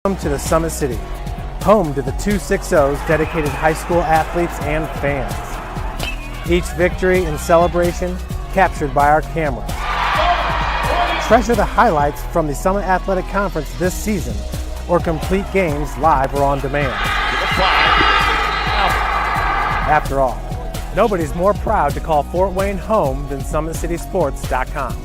Welcome to the Summit City, home to the 260s dedicated high school athletes and fans. Each victory and celebration captured by our cameras. Treasure the highlights from the Summit Athletic Conference this season, or complete games live or on demand. After all, nobody's more proud to call Fort Wayne home than SummitCitySports.com.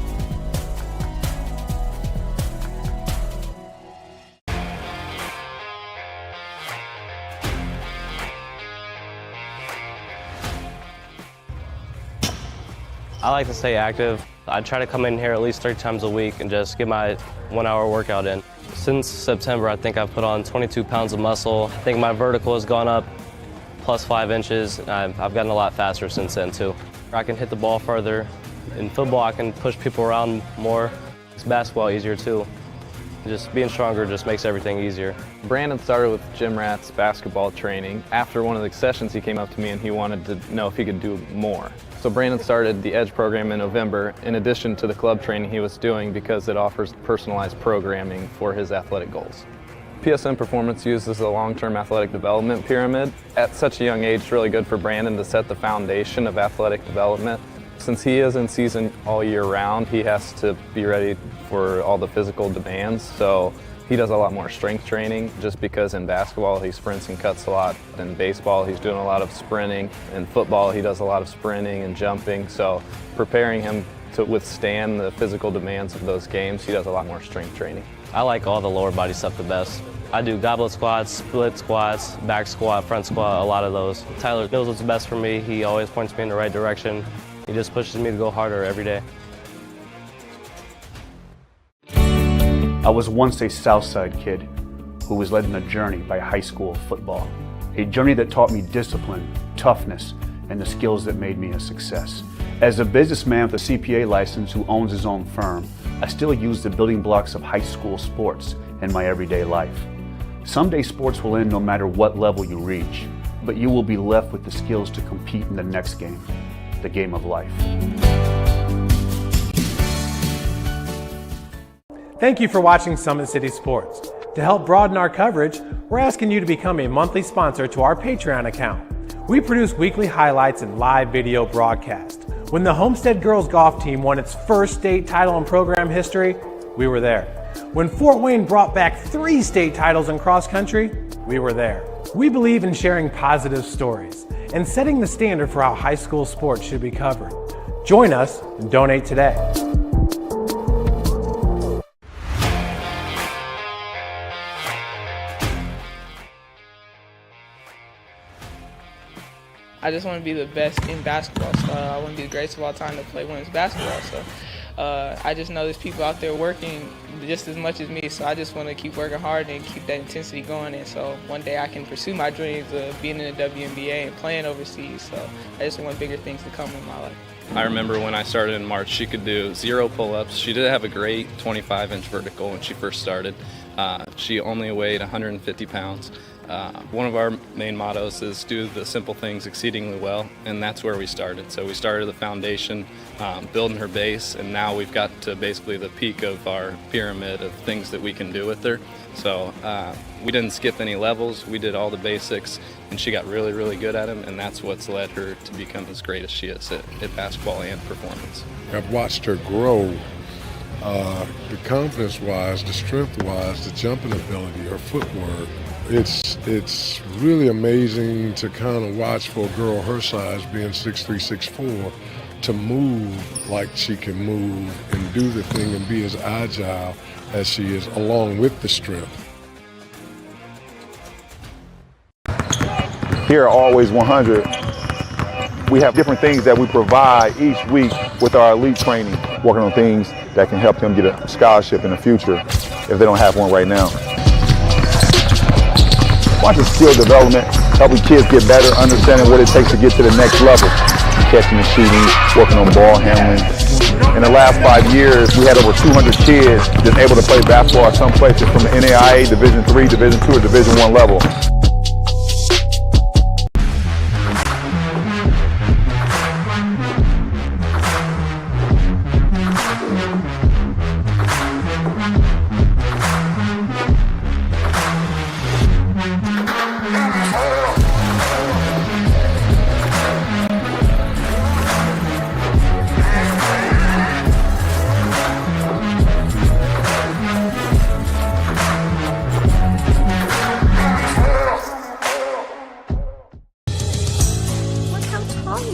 I like to stay active. I try to come in here at least 3 times a week and just get my 1-hour workout in. Since September, I think I've put on 22 pounds of muscle. I think my vertical has gone up plus 5 inches. I've gotten a lot faster since then too. I can hit the ball further. In football, I can push people around more. It's basketball easier too. Just being stronger just makes everything easier. Brandon started with gym rats basketball training. After one of the sessions, he came up to me and he wanted to know if he could do more. So Brandon started the EDGE program in November, in addition to the club training he was doing, because it offers personalized programming for his athletic goals. PSN Performance uses the long-term athletic development pyramid. At such a young age, it's really good for Brandon to set the foundation of athletic development. Since he is in season all year round, he has to be ready for all the physical demands. So he does a lot more strength training, just because in basketball he sprints and cuts a lot. In baseball he's doing a lot of sprinting. In football he does a lot of sprinting and jumping. So preparing him to withstand the physical demands of those games, he does a lot more strength training. I like all the lower body stuff the best. I do goblet squats, split squats, back squat, front squat, a lot of those. Tyler knows what's best for me. He always points me in the right direction. He just pushes me to go harder every day. I was once a Southside kid who was led on a journey by high school football. A journey that taught me discipline, toughness, and the skills that made me a success. As a businessman with a CPA license who owns his own firm, I still use the building blocks of high school sports in my everyday life. Someday sports will end no matter what level you reach, but you will be left with the skills to compete in the next game, the game of life. Thank you for watching Summit City Sports. To help broaden our coverage, we're asking you to become a monthly sponsor to our Patreon account. We produce weekly highlights and live video broadcasts. When the Homestead girls golf team won its first state title in program history, we were there. When Fort Wayne brought back 3 state titles in cross country, we were there. We believe in sharing positive stories and setting the standard for how high school sports should be covered. Join us and donate today. I just want to be the best in basketball. So I want to be the greatest of all time to play women's basketball. So I just know there's people out there working just as much as me. So I just want to keep working hard and keep that intensity going. And so one day I can pursue my dreams of being in the WNBA and playing overseas. So I just want bigger things to come in my life. I remember when I started in March, she could do 0 pull-ups. She did have a great 25-inch vertical when she first started. She only weighed 150 pounds. One of our main mottos is do the simple things exceedingly well, and that's where we started. So we started the foundation, building her base, and now we've got to basically the peak of our pyramid of things that we can do with her. So we didn't skip any levels. We did all the basics, and she got really, really good at them, and that's what's led her to become as great as she is at basketball and performance. I've watched her grow, the confidence-wise, the strength-wise, the jumping ability, her footwork. It's really amazing to kind of watch for a girl her size, being 6'3", 6'4", to move like she can move and do the thing and be as agile as she is, along with the strength. Here at Always 100, we have different things that we provide each week with our elite training, working on things that can help them get a scholarship in the future if they don't have one right now. Watching skill development, helping kids get better, understanding what it takes to get to the next level. Catching and shooting, working on ball handling. In the last 5 years, we had over 200 kids just able to play basketball at some places from the NAIA, Division III, Division II, or Division I level.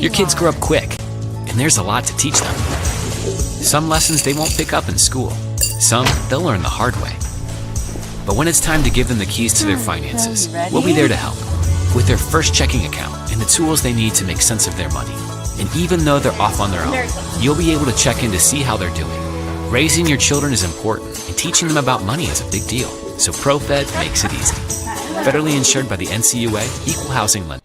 Your kids grow up quick, and there's a lot to teach them. Some lessons they won't pick up in school. Some they'll learn the hard way. But when it's time to give them the keys to their finances, we'll be there to help. With their first checking account and the tools they need to make sense of their money. And even though they're off on their own, you'll be able to check in to see how they're doing. Raising your children is important, and teaching them about money is a big deal. So ProFed makes it easy. Federally insured by the NCUA, Equal Housing Lender.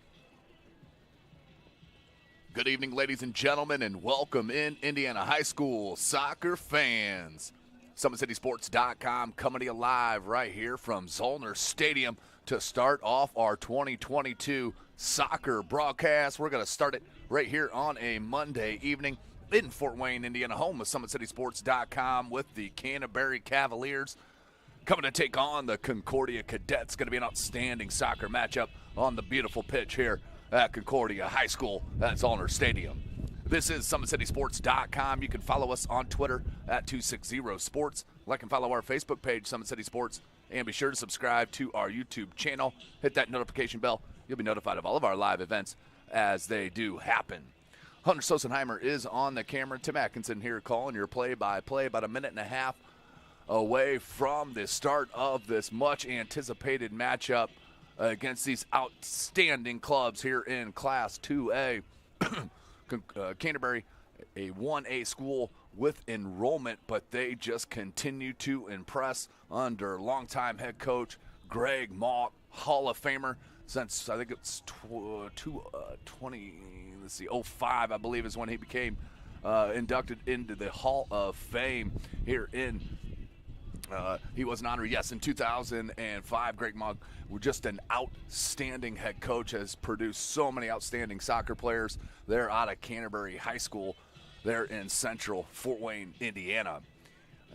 Good evening, ladies and gentlemen, and welcome in Indiana high school soccer fans. SummitCitySports.com coming to you live right here from Zollner Stadium to start off our 2022 soccer broadcast. We're going to start it right here on a Monday evening in Fort Wayne, Indiana, home of SummitCitySports.com with the Canterbury Cavaliers coming to take on the Concordia Cadets. Going to be an outstanding soccer matchup on the beautiful pitch here at Concordia High School at Zollner Stadium. This is SummitCitySports.com. You can follow us on Twitter at 260sports. Like and follow our Facebook page, Summit City Sports. And be sure to subscribe to our YouTube channel. Hit that notification bell. You'll be notified of all of our live events as they do happen. Hunter Sosenheimer is on the camera. Tim Atkinson here calling your play-by-play about a minute and a half away from the start of this much-anticipated matchup against these outstanding clubs here in Class 2A. Canterbury, a 1A school with enrollment, but they just continue to impress under longtime head coach Greg Mauck, Hall of Famer since I think it's 05, I believe, is when he became inducted into the Hall of Fame here in he was an honor, yes, in 2005. Greg Mauck was just an outstanding head coach, has produced so many outstanding soccer players. They're out of Canterbury High School. They're in central Fort Wayne, Indiana.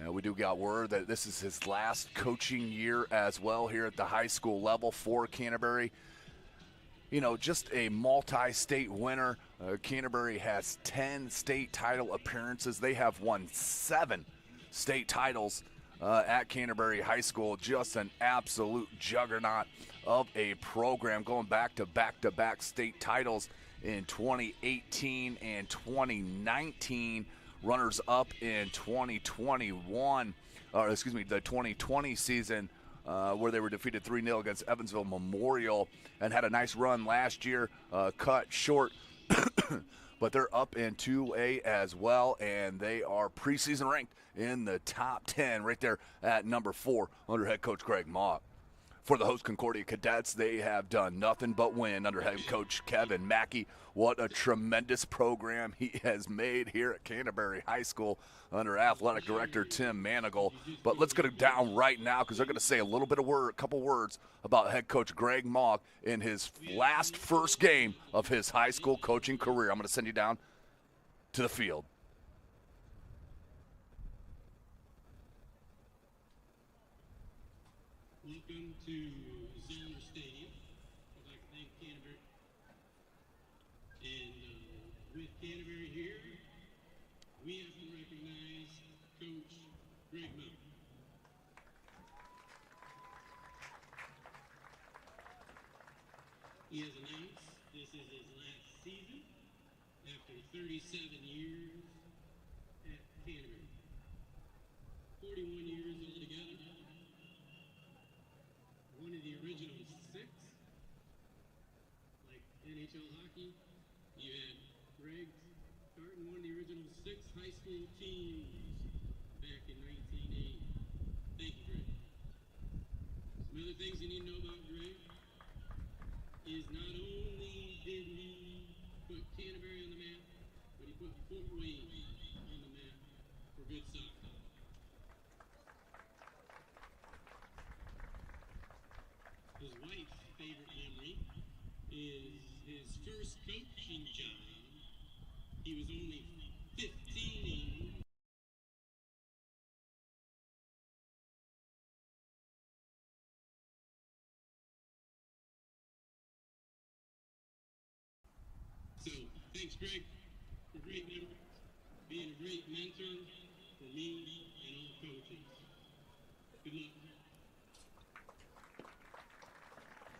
We do got word that this is his last coaching year as well here at the high school level for Canterbury. You know, just a multi-state winner. Canterbury has 10 state title appearances. They have won 7 state titles at Canterbury High School. Just an absolute juggernaut of a program, going back to back-to-back state titles in 2018 and 2019, runners up in 2021, or excuse me, the 2020 season, where they were defeated 3-0 against Evansville Memorial, and had a nice run last year, cut short. But they're up in 2A as well, and they are preseason ranked in the top 10 right there at number 4 under head coach Greg Mauck. For the host Concordia Cadets, they have done nothing but win under head coach Kevin Mackey. What a tremendous program he has made here at Canterbury High School under athletic director Tim Manigal. But let's get it down right now, because they're going to say a couple words about head coach Greg Mauck in his first game of his high school coaching career. I'm going to send you down to the field. Welcome to Zollner Stadium. I'd like to thank Canterbury. And with Canterbury here, we have to recognize Coach Greg Mauck. He has announced this is his last season after 37 years at Canterbury. 41 years altogether. One of the original 6, like NHL hockey. You had Greg starting one of the original 6 high school teams back in 1980. Thank you, Greg. Some other things you need to know about Greg is not only did he put Canterbury on the map, but he put Fort Wayne on the map for good soccer. His wife's favorite memory is his first coaching job. He was only 15. So, thanks, Greg, for great memories, being a great mentor for me and all coaches. Good luck.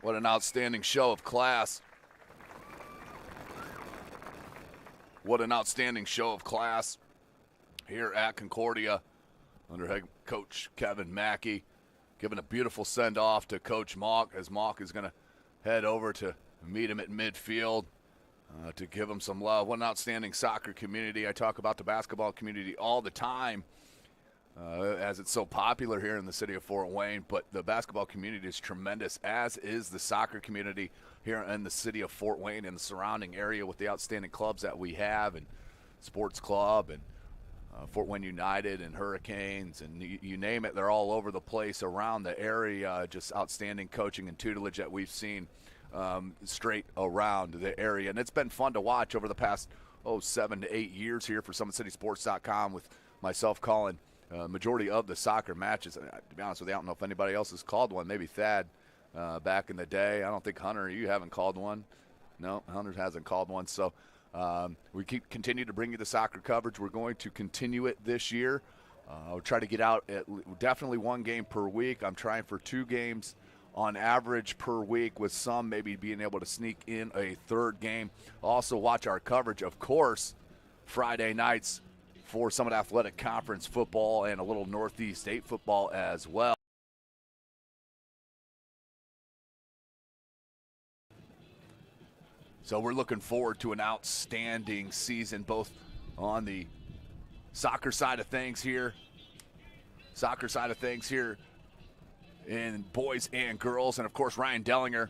What an outstanding show of class what an outstanding show of class here at Concordia under head coach Kevin Mackey, giving a beautiful send-off to Coach Mock, as Mock is going to head over to meet him at midfield to give him some love. What an outstanding soccer community. I talk about the basketball community all the time as it's so popular here in the city of Fort Wayne, but the basketball community is tremendous, as is the soccer community here in the city of Fort Wayne and the surrounding area with the outstanding clubs that we have, and Sports Club and Fort Wayne United and Hurricanes, and you name it, they're all over the place around the area. Just outstanding coaching and tutelage that we've seen straight around the area. And it's been fun to watch over the past 7 to 8 years here for SummitCitySports.com, with myself calling majority of the soccer matches. To be honest with you, I don't know if anybody else has called one. Maybe Thad back in the day. I don't think Hunter, you haven't called one. No, Hunter hasn't called one. So we continue to bring you the soccer coverage. We're going to continue it this year. We'll try to get out at definitely one game per week. I'm trying for 2 games on average per week, with some maybe being able to sneak in a third game. Also watch our coverage, of course, Friday nights for Summit Athletic Conference football and a little Northeast State football as well. So we're looking forward to an outstanding season, both on the soccer side of things here. In boys and girls, and of course Ryan Dellinger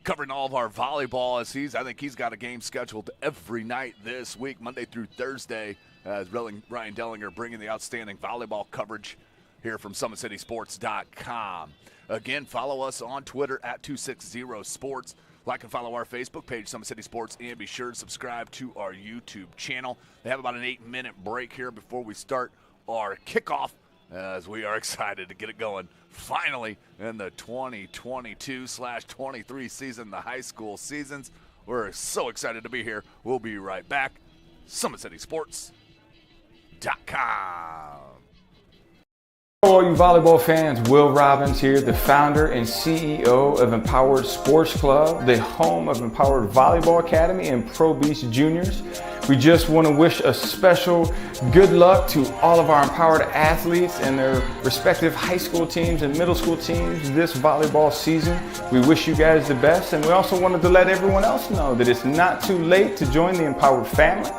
covering all of our volleyball, as I think he's got a game scheduled every night this week, Monday through Thursday, as Ryan Dellinger bringing the outstanding volleyball coverage here from SummitCitySports.com. Again, follow us on Twitter at 260sports. Like and follow our Facebook page, Summit City Sports, and be sure to subscribe to our YouTube channel. They have about an 8-minute break here before we start our kickoff, as we are excited to get it going finally in the 2022/23 season, the high school seasons. We're so excited to be here. We'll be right back. SummitCitySports.com. All you volleyball fans, Will Robbins here, the founder and CEO of Empowered Sports Club, the home of Empowered Volleyball Academy and Pro Beast Juniors. We just want to wish a special good luck to all of our empowered athletes and their respective high school teams and middle school teams this volleyball season. We wish you guys the best, and we also wanted to let everyone else know that it's not too late to join the Empowered family.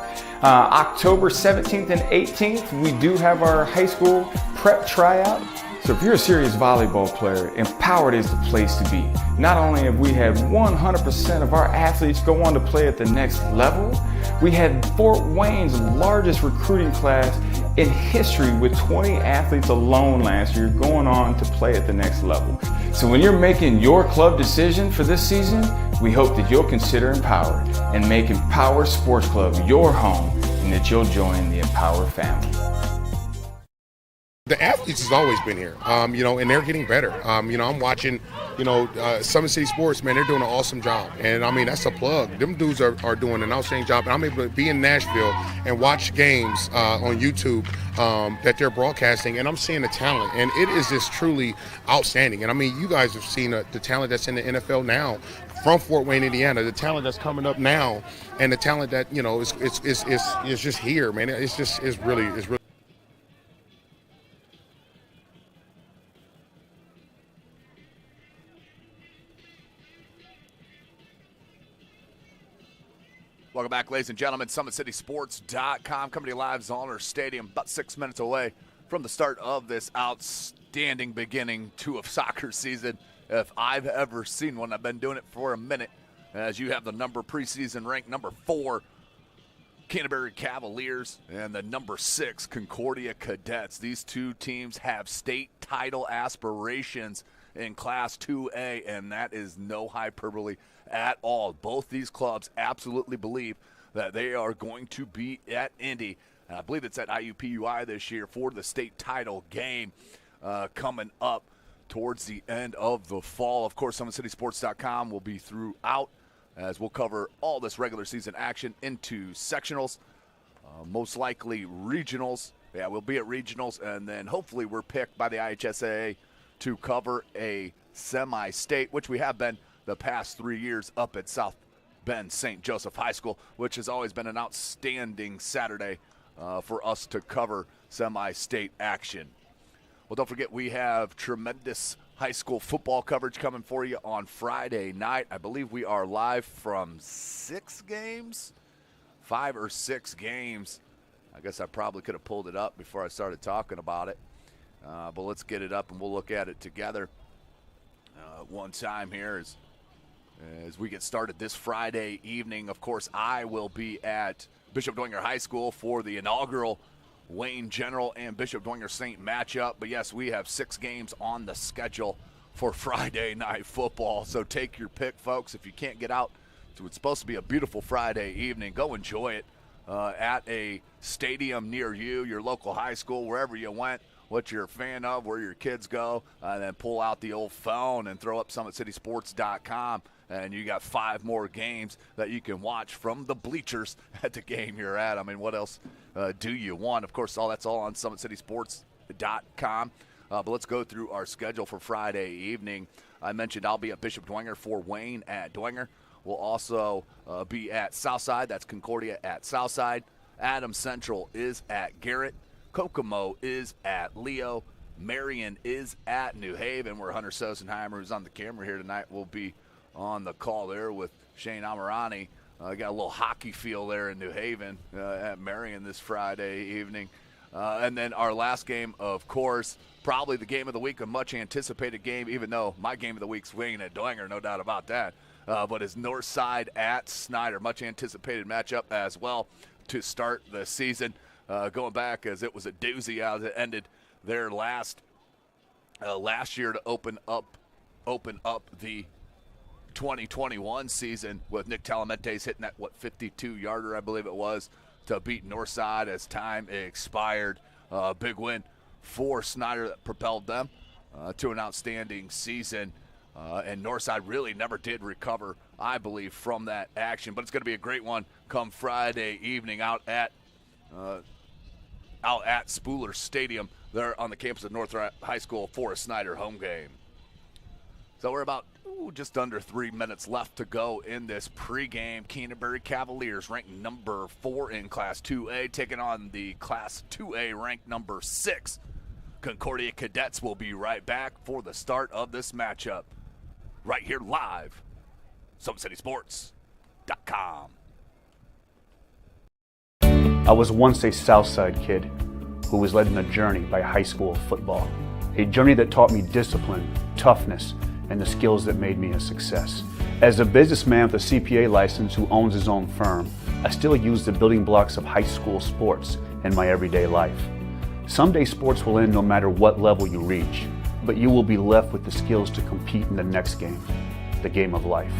October 17th and 18th, we do have our high school prep tryout. So if you're a serious volleyball player, Empowered is the place to be. Not only have we had 100% of our athletes go on to play at the next level, we had Fort Wayne's largest recruiting class in history, with 20 athletes alone last year going on to play at the next level. So when you're making your club decision for this season, we hope that you'll consider Empowered and make Empowered Sports Club your home, and that you'll join the Empowered family. The athletes has always been here, and they're getting better. I'm watching, Summit City Sports, man, they're doing an awesome job. And I mean, that's a plug. Them dudes are doing an outstanding job. And I'm able to be in Nashville and watch games on YouTube that they're broadcasting, and I'm seeing the talent. And it is just truly outstanding. And I mean, you guys have seen the talent that's in the NFL now from Fort Wayne, Indiana, the talent that's coming up now, and the talent that, is just here, man. It's really. Welcome back, ladies and gentlemen. SummitCitySports.com coming to you live as Zollner Stadium, about 6 minutes away from the start of this outstanding beginning to a soccer season. If I've ever seen one, I've been doing it for a minute. As you have the preseason ranked number 4 Canterbury Cavaliers and the number 6 Concordia Cadets. These two teams have state title aspirations in Class 2A, and that is no hyperbole at all. Both these clubs absolutely believe that they are going to be at Indy. I believe it's at IUPUI this year for the state title game coming up towards the end of the fall. Of course, SummitCitySports.com will be throughout, as we'll cover all this regular season action into sectionals, most likely regionals. Yeah, we'll be at regionals, and then hopefully we're picked by the IHSAA to cover a semi-state, which we have been the past 3 years up at South been St. Joseph High School, which has always been an outstanding Saturday for us to cover semi-state action. Well, don't forget, we have tremendous high school football coverage coming for you on Friday night. I believe we are live from 5 or 6 games. I guess I probably could have pulled it up before I started talking about it. But let's get it up and we'll look at it together one time here as we get started this Friday evening. Of course, I will be at Bishop Dwenger High School for the inaugural Wayne General and Bishop Dwenger Saint matchup. But yes, we have 6 games on the schedule for Friday night football. So take your pick, folks. If you can't get out to what's supposed to be a beautiful Friday evening, go enjoy it at a stadium near you, your local high school, wherever you went, what you're a fan of, where your kids go, and then pull out the old phone and throw up SummitCitySports.com, and you got 5 more games that you can watch from the bleachers at the game you're at. I mean, what else do you want? Of course, that's all on SummitCitySports.com. But let's go through our schedule for Friday evening. I mentioned I'll be at Bishop Dwenger for Wayne at Dwenger. We'll also be at Southside. That's Concordia at Southside. Adams Central is at Garrett. Kokomo is at Leo. Marion is at New Haven, where Hunter Sosenheimer, who's on the camera here tonight, will be on the call there with Shane Amirani. Got a little hockey feel there in New Haven at Marion this Friday evening. And then our last game, of course, probably the game of the week, a much anticipated game, even though my game of the week's Wayne at Dwenger, no doubt about that. But it's Northside at Snyder, much anticipated matchup as well to start the season. Going back, as it was a doozy as it ended their last year to open up the 2021 season, with Nick Talamentes hitting that 52-yarder, I believe it was, to beat Northside as time expired. Big win for Snyder that propelled them to an outstanding season. And Northside really never did recover, I believe, from that action. But it's going to be a great one come Friday evening out at Spooler Stadium there on the campus of North High School for a Snyder home game. So we're about just under 3 minutes left to go in this pregame. Canterbury Cavaliers, ranked number 4 in Class 2A, taking on the Class 2A ranked number 6 Concordia Cadets. Will be right back for the start of this matchup. Right here live, SummitCitySports.com. I was once a Southside kid who was led on a journey by high school football. A journey that taught me discipline, toughness, and the skills that made me a success. As a businessman with a CPA license who owns his own firm, I still use the building blocks of high school sports in my everyday life. Someday sports will end no matter what level you reach, but you will be left with the skills to compete in the next game, the game of life.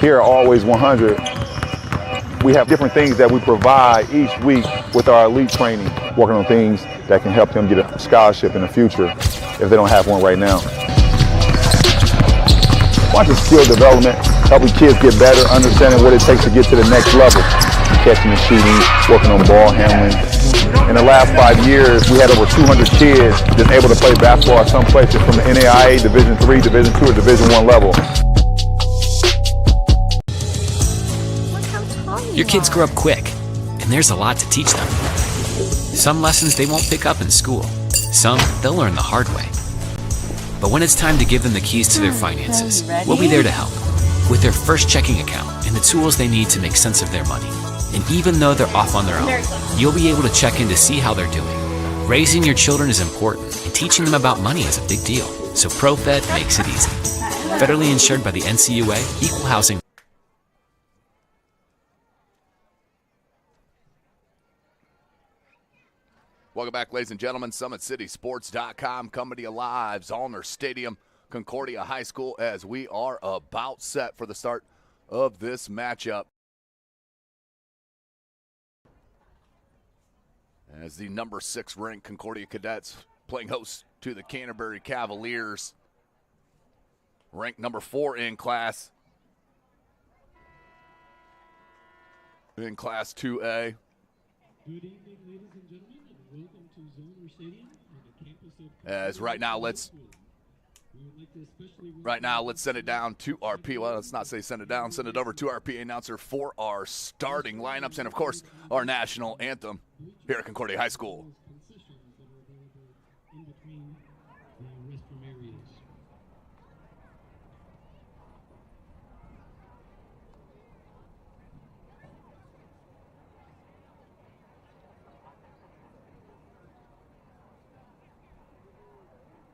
Here at Always 100, we have different things that we provide each week with our elite training, working on things that can help them get a scholarship in the future if they don't have one right now. Watching skill development, helping kids get better, understanding what it takes to get to the next level. Catching and shooting, working on ball handling. In the last 5 years, we had over 200 kids just able to play basketball at some places from the NAIA, Division III, Division II, or Division I level. Your kids grow up quick, and there's a lot to teach them. Some lessons they won't pick up in school. Some they'll learn the hard way. But when it's time to give them the keys to their finances, we'll be there to help with their first checking account and the tools they need to make sense of their money. And even though they're off on their own, you'll be able to check in to see how they're doing. Raising your children is important, and teaching them about money is a big deal. So ProFed makes it easy. Federally insured by the NCUA, Equal Housing. Welcome back, ladies and gentlemen. SummitCitySports.com coming to you live. Zollner Stadium, Concordia High School, as we are about set for the start of this matchup. As the number 6 ranked Concordia Cadets playing host to the Canterbury Cavaliers, ranked number 4 in Class 2A. Good evening, ladies and gentlemen, and welcome to Zoner Stadium on the campus of As right now, let's send it down to our well, let's not say send it down, send it over to our PA announcer for our starting lineups and, of course, our national anthem here at Concordia High School. concessions that are available in between the restroom areas.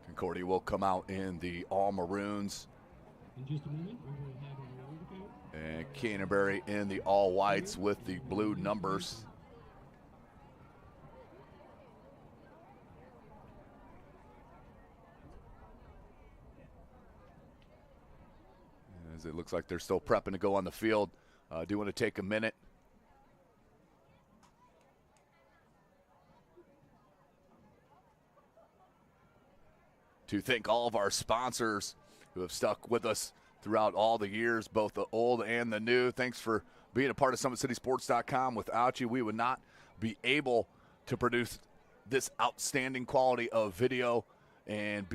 Concordia will come out in the all maroons. In just a moment, we will have our workout. And Canterbury in the all whites with the blue numbers. As it looks like they're still prepping to go on the field. I do want to take a minute to thank all of our sponsors who have stuck with us throughout all the years, both the old and the new. Thanks for being a part of SummitCitySports.com. Without you, we would not be able to produce this outstanding quality of video and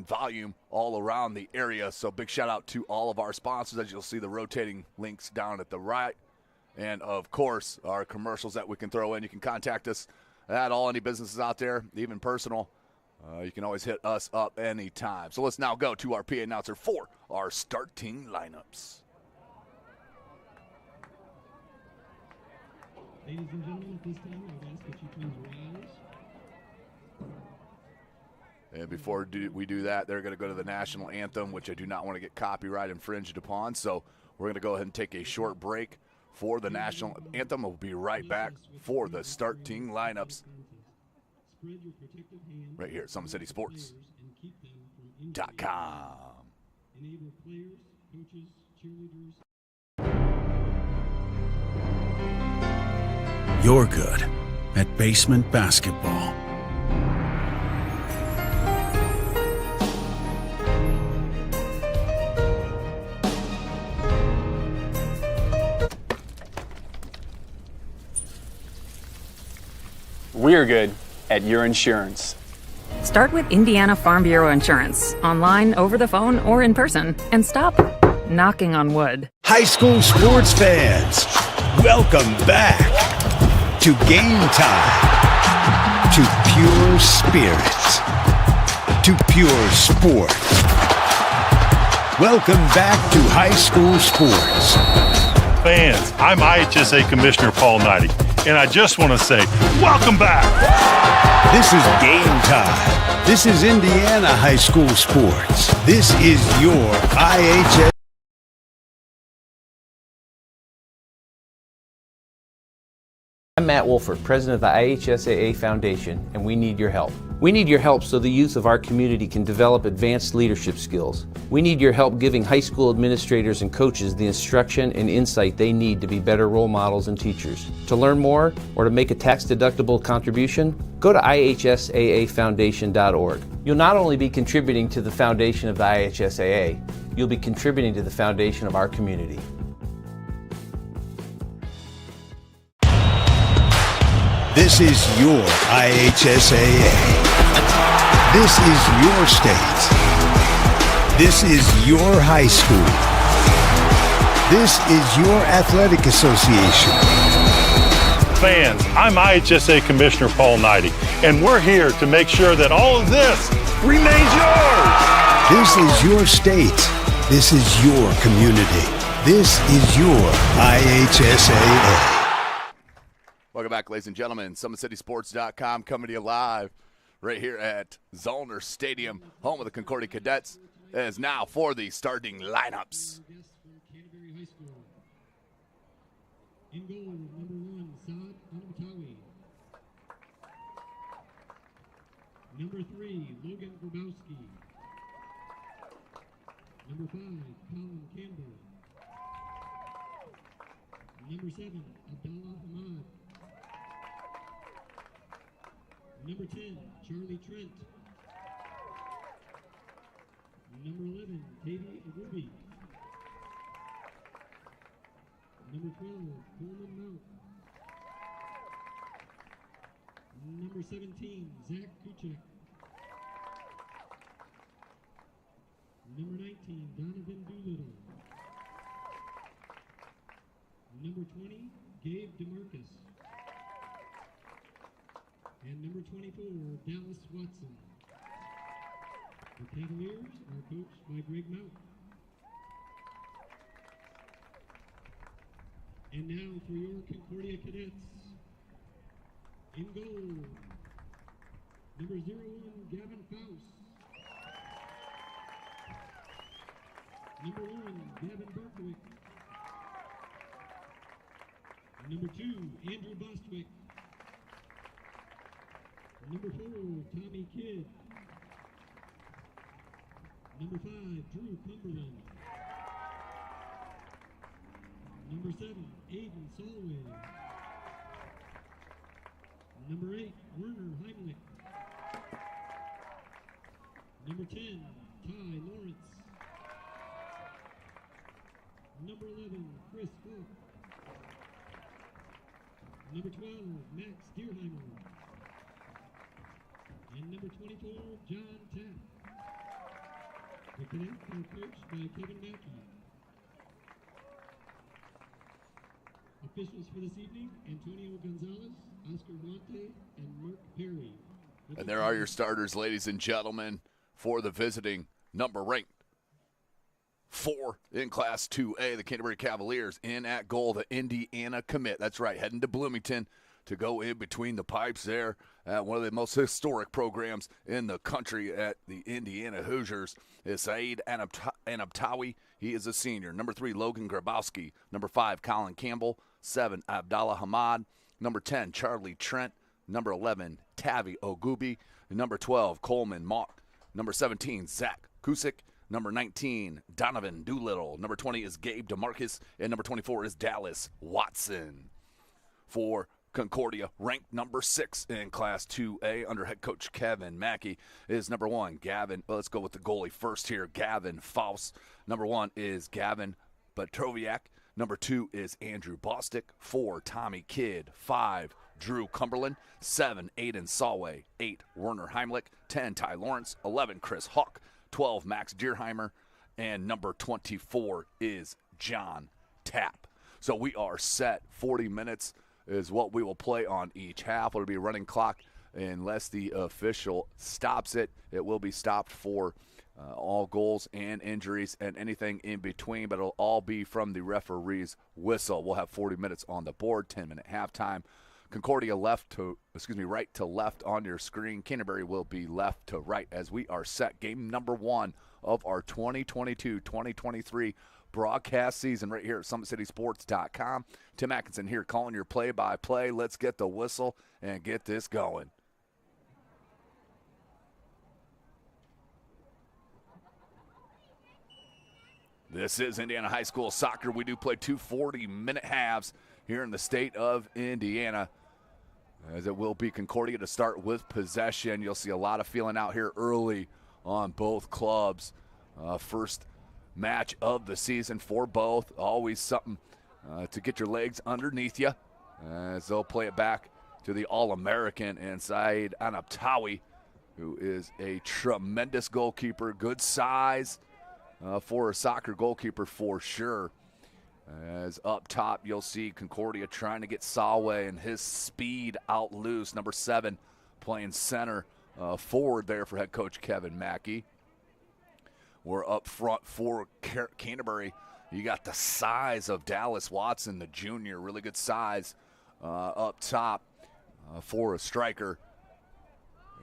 volume all around the area. So big shout out to all of our sponsors, as you'll see the rotating links down at the right. And of course, our commercials that we can throw in. You can contact us at all, any businesses out there, even personal. You can always hit us up anytime. So let's now go to our PA announcer for our starting lineups. Ladies and gentlemen, at this time, I would ask that you please rise. And before we do that, they're going to go to the national anthem, which I do not want to get copyright infringed upon. So we're going to go ahead and take a short break for the national anthem. We'll be right back for the starting lineups right here at SummitCitySports.com. Enable players, coaches, cheerleaders. You're good at basement basketball. We're good at your insurance. Start with Indiana Farm Bureau Insurance, online, over the phone, or in person, and stop knocking on wood. High school sports fans, welcome back to Game Time, to pure spirits, to pure sport. Welcome back to high school sports. Fans, I'm IHSA Commissioner Paul Knighty, and I just want to say, welcome back! This is Game Time. This is Indiana high school sports. This is your IHS. I'm Matt Wolford, president of the IHSAA Foundation, and we need your help. We need your help so the youth of our community can develop advanced leadership skills. We need your help giving high school administrators and coaches the instruction and insight they need to be better role models and teachers. To learn more or to make a tax-deductible contribution, go to ihsaafoundation.org. You'll not only be contributing to the foundation of the IHSAA, you'll be contributing to the foundation of our community. This is your IHSAA. This is your state. This is your high school. This is your athletic association. Fans, I'm IHSA Commissioner Paul Knighty, and we're here to make sure that all of this remains yours. This is your state. This is your community. This is your IHSAA. Welcome back, ladies and gentlemen. SummitCitySports.com coming to you live right here at Zollner Stadium, home of the Concordia Cadets. It is now for the starting lineups. In goal, number 1, Saad Anamtawi. Number 3, Logan Grabowski. Number 5, Colin Campbell. Number 7, Abdallah Ahmad. Number 10, Charlie Trent. Number 11, Katie Agubi. Number 12, Coleman Mount. Number 17, Zach Kuchek. Number 19, Donovan Doolittle. Number 20, Gabe DeMarcus. And number 24, Dallas Watson. The Cavaliers are coached by Greg Mount. And now for your Concordia Cadets. In goal, number 01, Gavin Faust. Number 1, Gavin Berkwick. Number 2, Andrew Bostwick. Number 4, Tommy Kidd. Number 5, Drew Cumberland. Number 7, Aiden Solway. Number 8, Werner Heimlich. Number 10, Ty Lawrence. Number 11, Chris Falk. Number 12, Max Deerheimer. And number 24, John Tapp. The cadets are coached by Kevin Mackey. Officials for this evening, Antonio Gonzalez, Oscar Monte, and Mark Perry. And there are your starters, ladies and gentlemen, for the visiting number-ranked 4 in Class 2A, the Canterbury Cavaliers. In at goal, the Indiana commit. That's right, heading to Bloomington to go in between the pipes there at one of the most historic programs in the country at the Indiana Hoosiers is Saeed Anabtawi. He is a senior. Number 3, Logan Grabowski. Number 5, Colin Campbell. 7, Abdallah Hamad. Number 10, Charlie Trent. Number 11, Tavi Ogubi. Number 12, Coleman Mock. Number 17, Zach Kusik. Number 19, Donovan Doolittle. Number 20 is Gabe DeMarcus. And number 24 is Dallas Watson. For Concordia, ranked number 6 in Class 2A under head coach Kevin Mackey, is number 1, Gavin. Well, let's go with the goalie first here, Gavin Faust. Number 1 is Gavin Petroviak. Number 2 is Andrew Bostic. 4, Tommy Kidd. 5, Drew Cumberland. 7, Aiden Solway. 8, Werner Heimlich. 10, Ty Lawrence. 11, Chris Hawk. 12, Max Deerheimer. And number 24 is John Tapp. So we are set. 40 minutes is what we will play on each half. It'll be a running clock unless the official stops it. It will be stopped for all goals and injuries and anything in between, but it'll all be from the referee's whistle. We'll have 40 minutes on the board, 10-minute halftime. Concordia right to left on your screen. Canterbury will be left to right as we are set. Game number 1 of our 2022-2023 broadcast season right here at SummitCitySports.com. Tim Atkinson here calling your play-by-play. Let's get the whistle and get this going. This is Indiana High School Soccer. We do play 2 40-minute halves here in the state of Indiana, as it will be Concordia to start with possession. You'll see a lot of feeling out here early on both clubs. First match of the season for both. Always something to get your legs underneath you, as they'll play it back to the All-American and Saeed Anabtawi, who is a tremendous goalkeeper. Good size for a soccer goalkeeper for sure. As up top, you'll see Concordia trying to get Solway and his speed out loose. Number 7 playing center forward there for head coach Kevin Mackey. We're up front for Canterbury. You got the size of Dallas Watson, the junior, really good size up top for a striker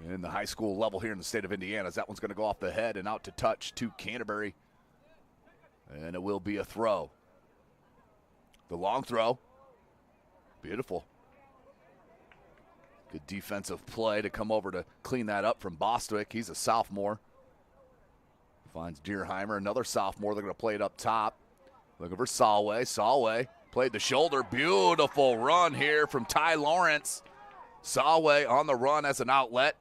in the high school level here in the state of Indiana. As that one's going to go off the head and out to touch to Canterbury. And it will be a throw. The long throw. Beautiful. Good defensive play to come over to clean that up from Bostwick. He's a sophomore. Finds Deerheimer, another sophomore. They're going to play it up top. Looking for Solway. Solway played the shoulder. Beautiful run here from Ty Lawrence. Solway on the run as an outlet.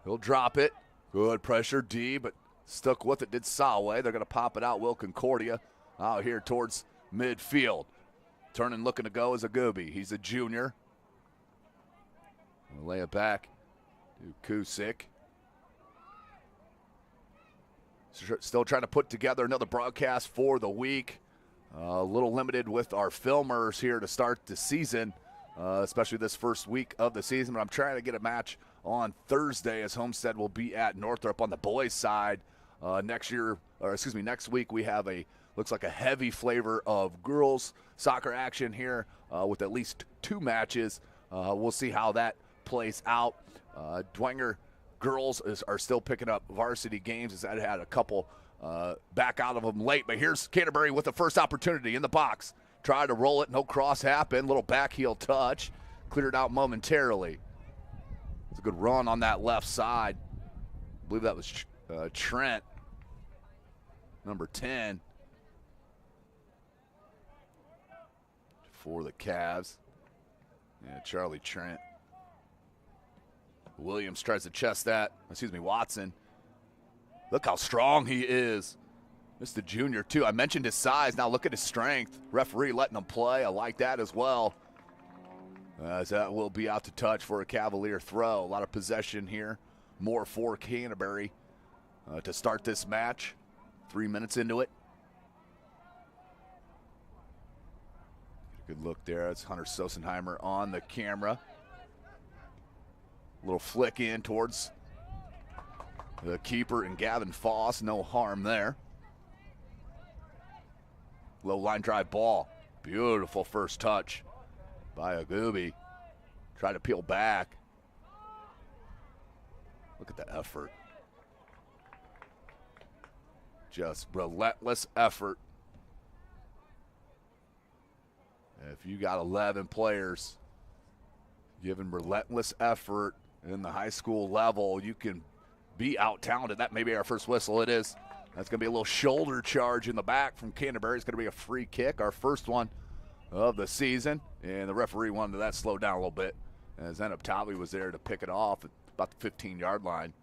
He'll drop it. Good pressure, D, but stuck with it did Solway. They're going to pop it out. Will Concordia out here towards midfield. Turning, looking to go is a Gooby. He's a junior. We'll lay it back to Kusick. Still trying to put together another broadcast for the week. A little limited with our filmers here to start the season, especially this first week of the season. But I'm trying to get a match on Thursday as Homestead will be at Northrop on the boys' side. Next week we have looks like a heavy flavor of girls soccer action here with at least 2 matches. We'll see how that plays out. Dwenger girls are still picking up varsity games as that had a couple back out of them late. But here's Canterbury with the first opportunity in the box. Tried to roll it, no cross happened. Little back heel touch, cleared out momentarily. It's a good run on that left side. I believe that was Trent, number 10, for the Cavs. Yeah, Charlie Trent. Williams tries to chest that. Watson. Look how strong he is. Missed the junior, too. I mentioned his size. Now look at his strength. Referee letting him play. I like that as well. As that will be out to touch for a Cavalier throw. A lot of possession here. More for Canterbury to start this match. 3 minutes into it. Good look there. That's Hunter Sosenheimer on the camera. Little flick in towards the keeper and Gavin Foss. No harm there. Low line drive ball. Beautiful first touch by Agubi. Try to peel back. Look at the effort. Just relentless effort. If you got 11 players giving relentless effort in the high school level, you can be out-talented. That may be our first whistle. It is. That's going to be a little shoulder charge in the back from Canterbury. It's going to be a free kick, our first one of the season. And the referee wanted that slow down a little bit, as Zenab was there to pick it off at about the 15-yard line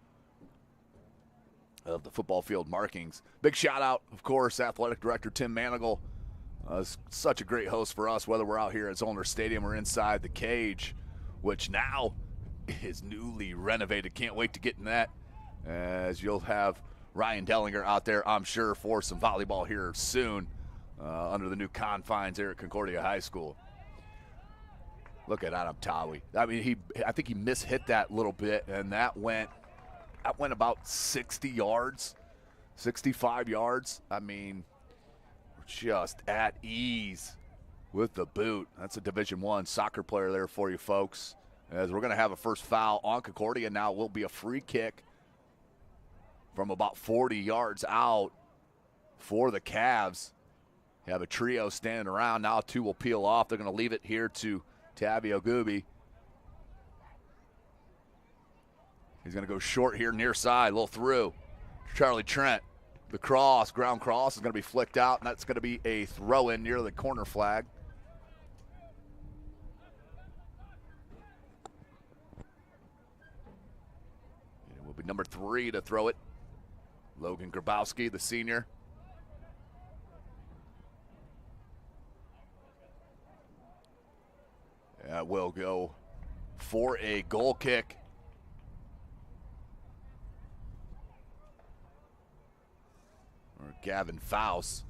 of the football field markings. Big shout-out, of course, Athletic Director Tim Manigal. Such a great host for us, whether we're out here at Zollner Stadium or inside the cage, which now is newly renovated. Can't wait to get in that, as you'll have Ryan Dellinger out there, I'm sure, for some volleyball here soon under the new confines here at Concordia High School. Look at Adam Tawi. I mean, I think he mishit that little bit, and that went about 60 yards, 65 yards. I mean, just at ease with the boot. That's a Division I soccer player there for you folks. As we're going to have a first foul on Concordia. Now will be a free kick from about 40 yards out for the Cavs. You have a trio standing around. Now 2 will peel off. They're going to leave it here to Tavio Gooby. He's going to go short here near side. A little through. Charlie Trent. The cross, ground cross, is going to be flicked out, and that's going to be a throw-in near the corner flag. It will be number 3 to throw it. Logan Grabowski, the senior. That will go for a goal kick. Or Gavin Faust.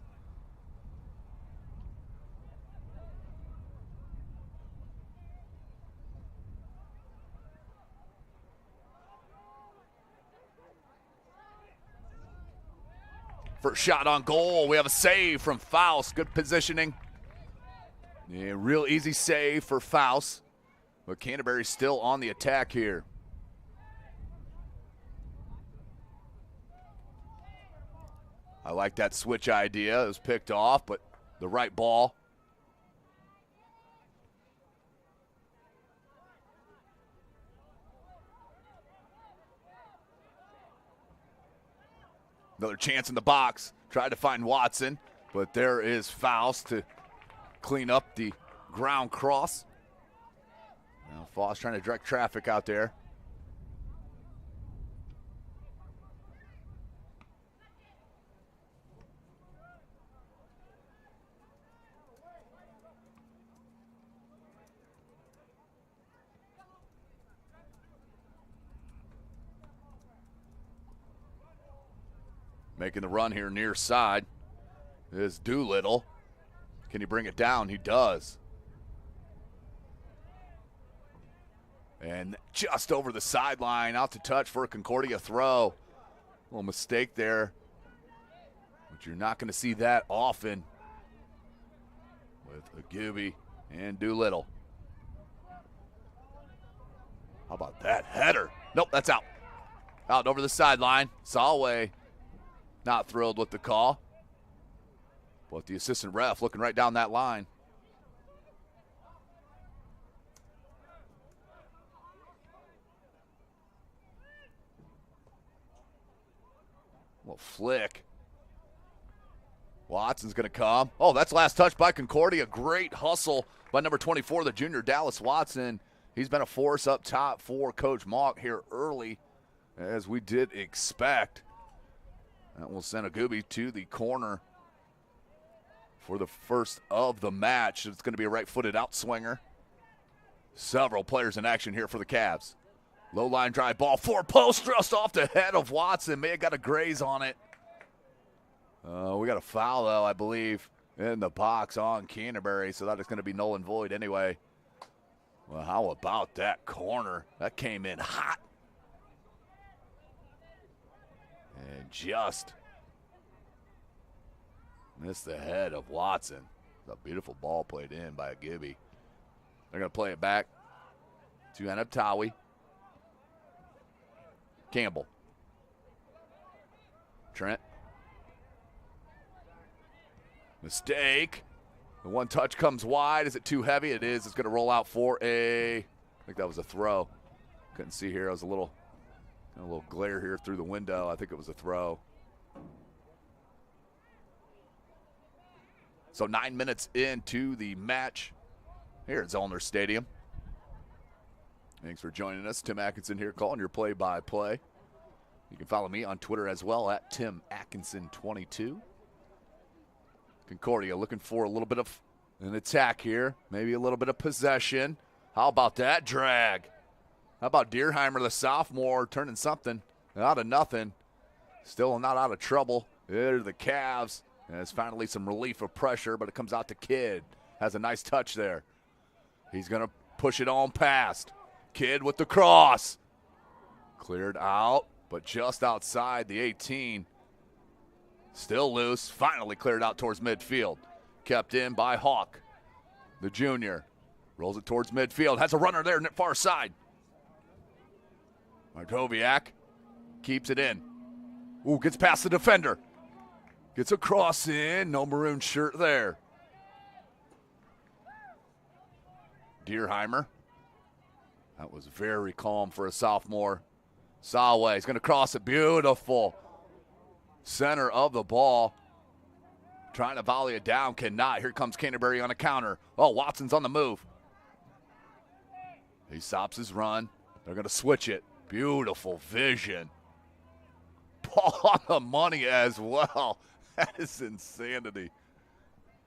First shot on goal. We have a save from Faust. Good positioning. Yeah, real easy save for Faust. But Canterbury's still on the attack here. I like that switch idea. It was picked off, but the right ball. Another chance in the box. Tried to find Watson, but there is Faust to clean up the ground cross. Now Faust trying to direct traffic out there. Making the run here near side is Doolittle. Can he bring it down? He does. And just over the sideline, out to touch for a Concordia throw. A little mistake there, but you're not going to see that often with Agubi and Doolittle. How about that header? Nope, that's out. Out over the sideline. Solway not thrilled with the call, but the assistant ref looking right down that line. Well, flick. Watson's going to come. Oh, that's last touch by Concordia. Great hustle by number 24, the junior Dallas Watson. He's been a force up top for Coach Mock here early, as we did expect. That will send Agubi to the corner for the first of the match. It's going to be a right-footed outswinger. Several players in action here for the Cavs. Low line drive ball, 4 post, just off the head of Watson. May have got a graze on it. We got a foul, though, I believe, in the box on Canterbury, so that is going to be null and void anyway. Well, how about that corner? That came in hot. And just missed the head of Watson. A beautiful ball played in by Agubi. They're going to play it back to Anaptawi. Campbell. Trent. Mistake. The one touch comes wide. Is it too heavy? It is. It's going to roll out for I think that was a throw. Couldn't see here. It was a little glare here through the window. I think it was a throw. So 9 minutes into the match here at Zollner Stadium. Thanks for joining us. Tim Atkinson here calling your play-by-play. You can follow me on Twitter as well at Tim Atkinson22. Concordia looking for a little bit of an attack here. Maybe a little bit of possession. How about that drag? How about Deerheimer, the sophomore, turning something out of nothing? Still not out of trouble. There's the Cavs. And it's finally some relief of pressure, but it comes out to Kidd. Has a nice touch there. He's going to push it on past. Kidd with the cross. Cleared out, but just outside the 18. Still loose. Finally cleared out towards midfield. Kept in by Hawk, the junior. Rolls it towards midfield. Has a runner there, far side. Markoviak keeps it in. Ooh, gets past the defender. Gets a cross in. No maroon shirt there. Deerheimer. That was very calm for a sophomore. Solway is going to cross it. Beautiful. Center of the ball. Trying to volley it down. Cannot. Here comes Canterbury on a counter. Oh, Watson's on the move. He stops his run. They're going to switch it. Beautiful vision. Ball on the money as well. That is insanity.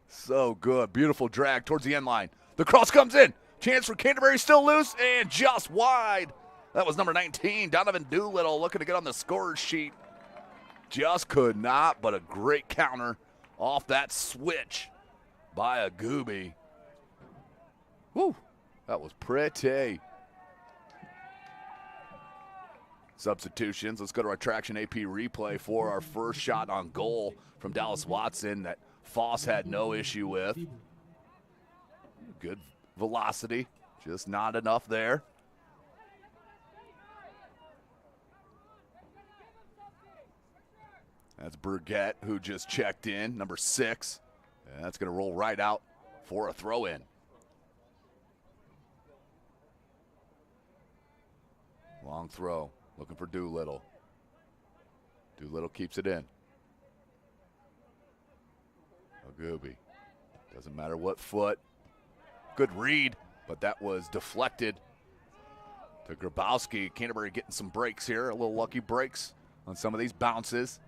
So good. Beautiful drag towards the end line. The cross comes in. Chance for Canterbury, still loose and just wide. That was number 19, Donovan Doolittle, looking to get on the scorer's sheet. Just could not, but a great counter off that switch by Agubi. Woo, that was pretty. Substitutions. Let's go to our Traction AP replay for our first shot on goal from Dallas Watson that Foss had no issue with. Good velocity, just not enough there. That's Burgett, who just checked in, number 6. And that's going to roll right out for a throw-in. Long throw, looking for Doolittle. Doolittle keeps it in. Magooby. Doesn't matter what foot. Good read, but that was deflected to Grabowski. Canterbury getting some breaks here, a little lucky breaks on some of these bounces,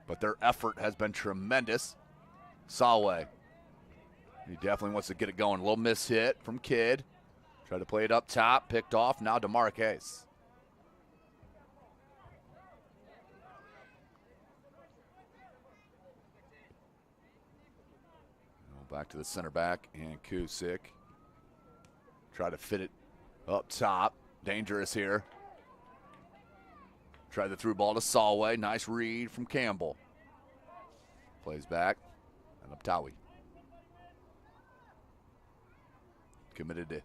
but their effort has been tremendous. Salway. He definitely wants to get it going. A little miss hit from Kidd. Tried to play it up top, picked off. Now DeMarquez. Back to the center back, and Kusick. Try to fit it up top. Dangerous here. Tried the through ball to Salway. Nice read from Campbell. Plays back, and Uptawi. Committed to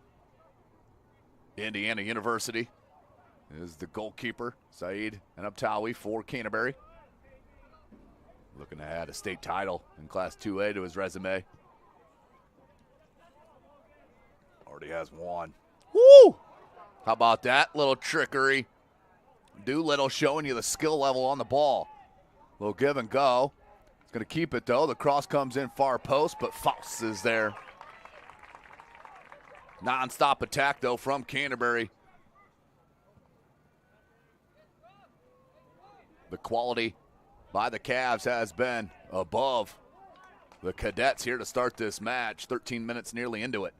Indiana University is the goalkeeper, Saeed and Uptawi for Canterbury. Looking to add a state title in Class 2A to his resume. Already has one. Woo! How about that? Little trickery. Doolittle showing you the skill level on the ball. Little give and go. He's going to keep it, though. The cross comes in far post, but Faust is there. Non-stop attack, though, from Canterbury. The quality by the Cavs has been above the Cadets here to start this match. 13 minutes nearly into it.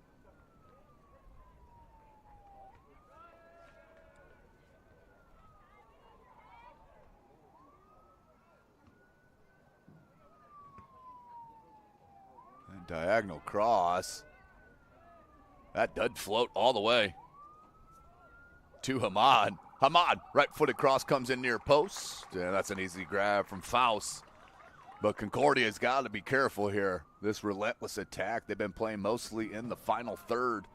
And diagonal cross. That did float all the way to Hamad. Hamad, right-footed cross comes in near post. Yeah, that's an easy grab from Faust. But Concordia's got to be careful here. This relentless attack, they've been playing mostly in the final third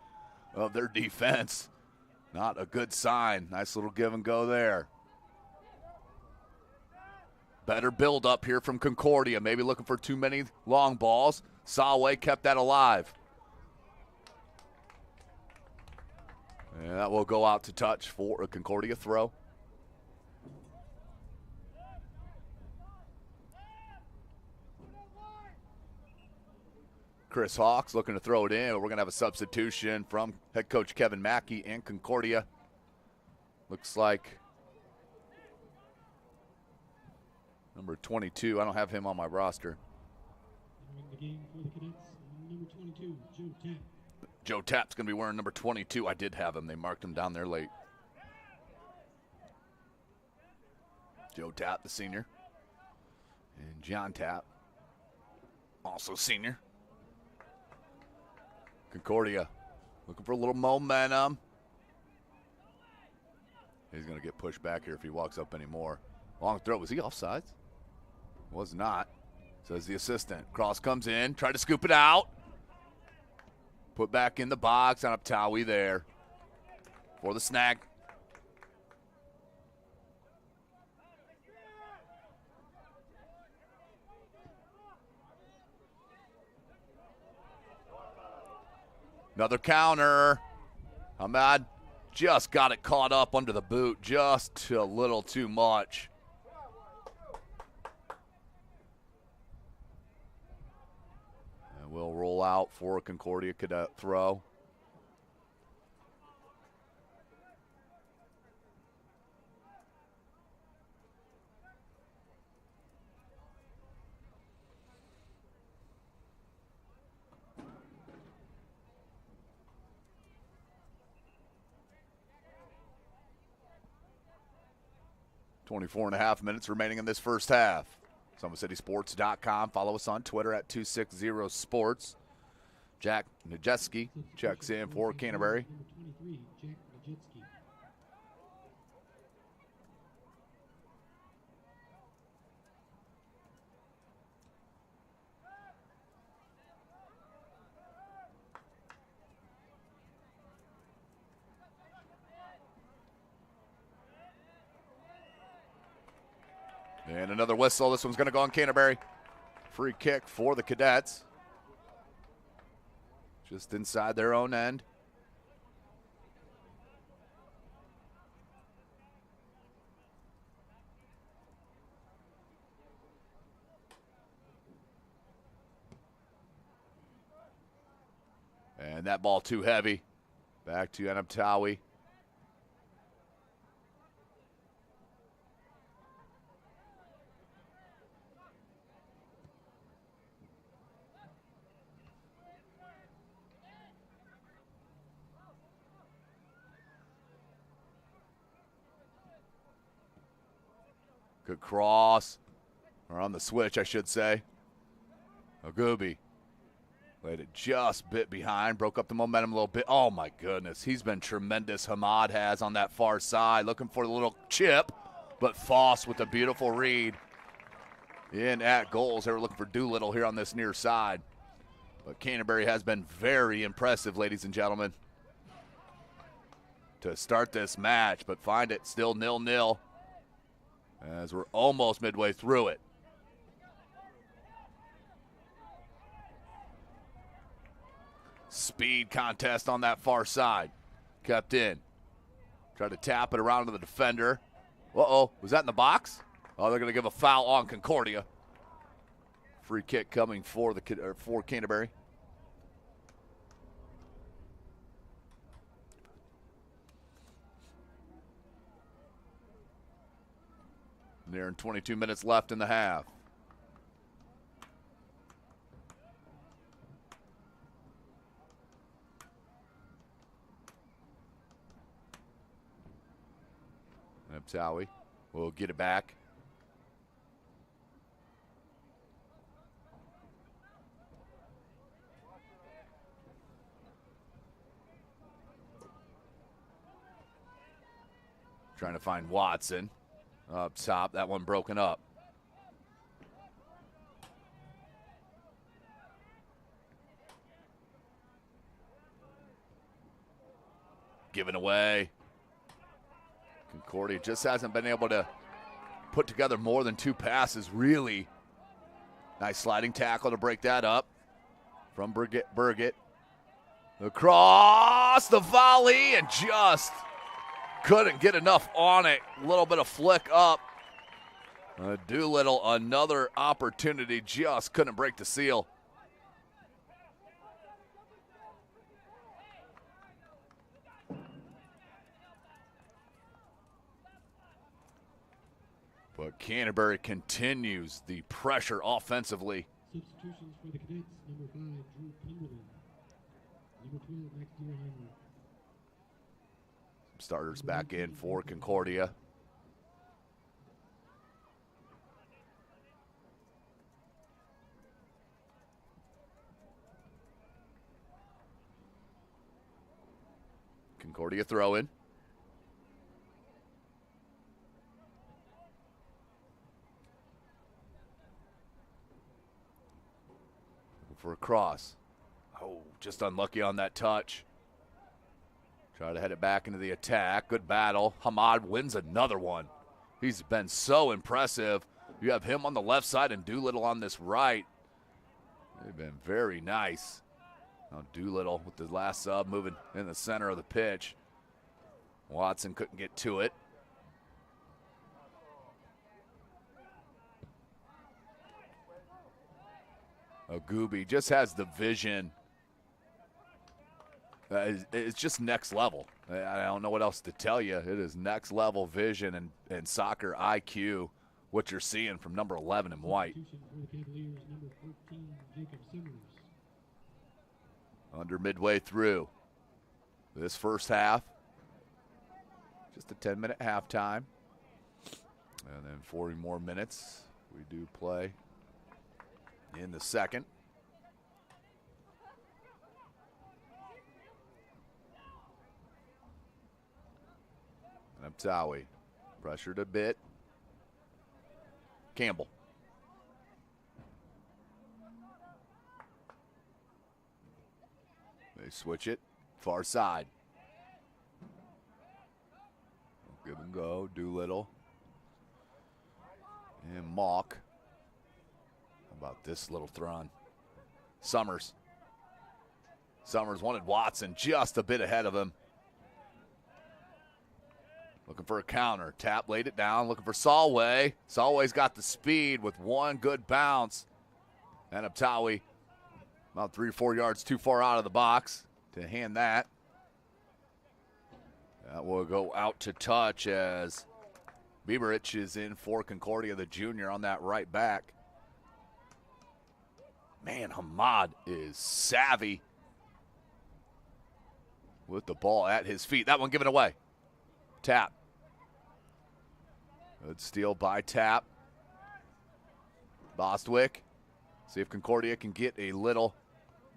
of their defense. Not a good sign. Nice little give and go there. Better build up here from Concordia. Maybe looking for too many long balls. Salway kept that alive. And that will go out to touch for a Concordia throw. Chris Hawks looking to throw it in, but we're going to have a substitution from head coach Kevin Mackey and Concordia. Looks like number 22. I don't have him on my roster. The game for the Cadets, number 22, Joe Tapp. Joe Tapp's going to be wearing number 22. I did have him. They marked him down there late. Joe Tapp, the senior. And John Tapp, also senior. Concordia looking for a little momentum. He's going to get pushed back here if he walks up anymore. Long throw. Was he offsides? Was not, says the assistant. Cross comes in. Try to scoop it out. Put back in the box on Uptawi there for the snag. Another counter. Ahmad just got it caught up under the boot, just a little too much. Will roll out for a Concordia Cadet throw. .24.5 minutes remaining in this first half. SummitCitySports.com. Follow us on Twitter at 260sports. Jack Najeski checks in for Canterbury. And another whistle. This one's going to go on Canterbury. Free kick for the Cadets. Just inside their own end. And that ball too heavy. Back to Anabtawi. Good cross, or on the switch, I should say. Ogubi laid it just bit behind, broke up the momentum a little bit. Oh, my goodness. He's been tremendous. Hamad has on that far side, looking for the little chip, but Foss with a beautiful read in at goals. They were looking for Doolittle here on this near side. But Canterbury has been very impressive, ladies and gentlemen, to start this match, but find it still 0-0. As we're almost midway through it. Speed contest on that far side. Kept in. Tried to tap it around to the defender. Uh-oh, was that in the box? Oh, they're going to give a foul on Concordia. Free kick coming for Canterbury. Nearing 22 minutes left in the half. Abtawi will get it back. Trying to find Watson. Up top, that one broken up. Given away. Concordia just hasn't been able to put together more than 2 passes, really. Nice sliding tackle to break that up from Burgett. Across the volley and just couldn't get enough on it. A little bit of flick up. Doolittle, another opportunity, just couldn't break the seal. But Canterbury continues the pressure offensively. Substitutions for the Cadets, number 5, Drew Cumberland. Number 12, Max Deerheimer. Starters back in for Concordia. Concordia throw in. Looking for a cross. Oh, just unlucky on that touch. Try to head it back into the attack. Good battle. Hamad wins another one. He's been so impressive. You have him on the left side and Doolittle on this right. They've been very nice. Now Doolittle with the last sub moving in the center of the pitch. Watson couldn't get to it. Ogubi just has the vision. It's just next level. I don't know what else to tell you. It is next level vision and soccer IQ, what you're seeing from number 11 in white. Under midway through this first half. Just a 10-minute halftime. And then 40 more minutes. We do play in the second. Abtawi pressured a bit. Campbell. They switch it. Far side. Give and go. Doolittle. And Mock. How about this little throw? Summers. Summers wanted Watson just a bit ahead of him. Looking for a counter. Tap laid it down. Looking for Solway. Solway's got the speed with one good bounce. And Abtawi about 3 or 4 yards too far out of the box. to hand that. That will go out to touch as Bieberich is in for Concordia, the junior, on that right back. Man, Hamad is savvy with the ball at his feet. That one given away. Tap. Good steal by Tap. Bostwick. See if Concordia can get a little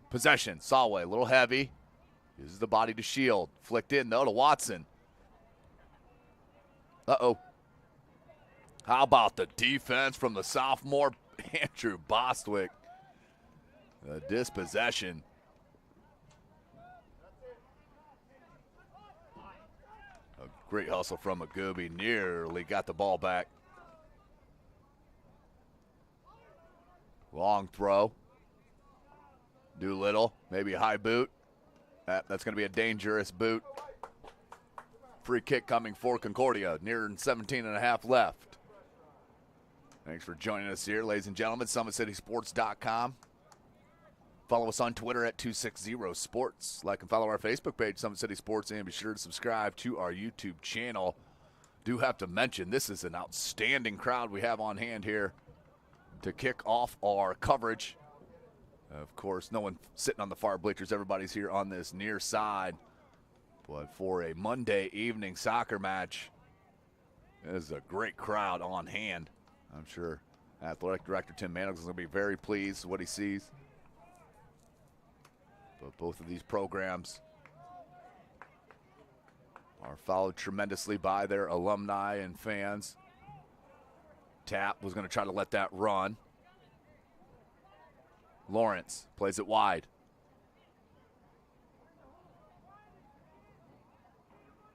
possession. Solway, a little heavy. Uses the body to shield. Flicked in, though, to Watson. Uh-oh. How about the defense from the sophomore, Andrew Bostwick? The dispossession. A great hustle from Magooby. Nearly got the ball back. Long throw. Doolittle, maybe a high boot. That's going to be a dangerous boot. Free kick coming for Concordia. Near 17 and a half left. Thanks for joining us here, ladies and gentlemen. SummitCitySports.com. Follow us on Twitter at 260sports. Like and follow our Facebook page, Summit City Sports, and be sure to subscribe to our YouTube channel. Do have to mention, this is an outstanding crowd we have on hand here to kick off our coverage. Of course, no one sitting on the far bleachers. Everybody's here on this near side. But for a Monday evening soccer match, it is a great crowd on hand. I'm sure Athletic Director Tim Mannix is going to be very pleased with what he sees. But both of these programs are followed tremendously by their alumni and fans. Tap was going to try to let that run. Lawrence plays it wide.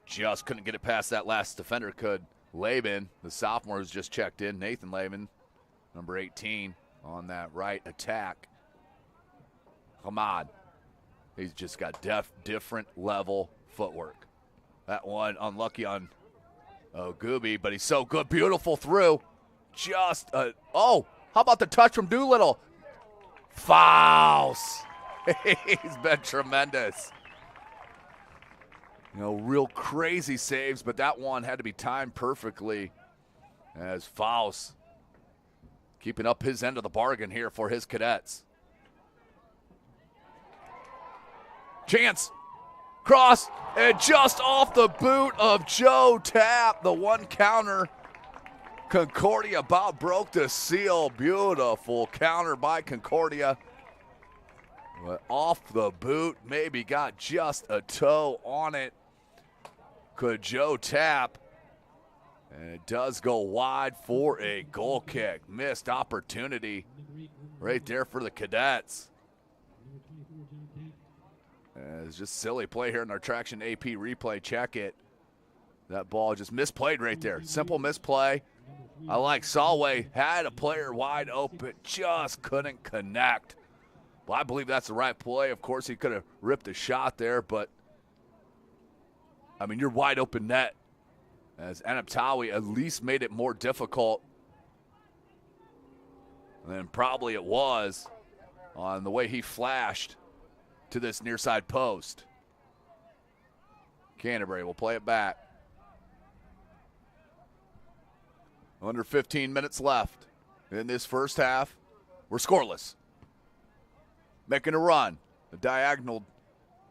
Just couldn't get it past that last defender, could Laban, the sophomore who's just checked in. Nathan Laban, number 18, on that right attack. Hamad, he's just got different level footwork. That one unlucky on Gooby, but he's so good. Beautiful through. Just, how about the touch from Doolittle? Faust. He's been tremendous. You know, real crazy saves, but that one had to be timed perfectly as Faust keeping up his end of the bargain here for his cadets. Chance. Cross, and just off the boot of Joe Tapp, the one counter. Concordia about broke the seal. Beautiful counter by Concordia. But off the boot, maybe got just a toe on it. Could Joe Tapp? And it does go wide for a goal kick. Missed opportunity right there for the cadets. It's just silly play here in our Traction AP replay. Check it. That ball just misplayed right there. Simple misplay. I like Solway had a player wide open, just couldn't connect. Well, I believe that's the right play. Of course, he could have ripped a shot there, but I mean, you're wide open net. As Anaptawi at least made it more difficult than probably it was on the way he flashed to this near side post. Canterbury will play it back. Under 15 minutes left in this first half. We're scoreless. Making a run. A diagonal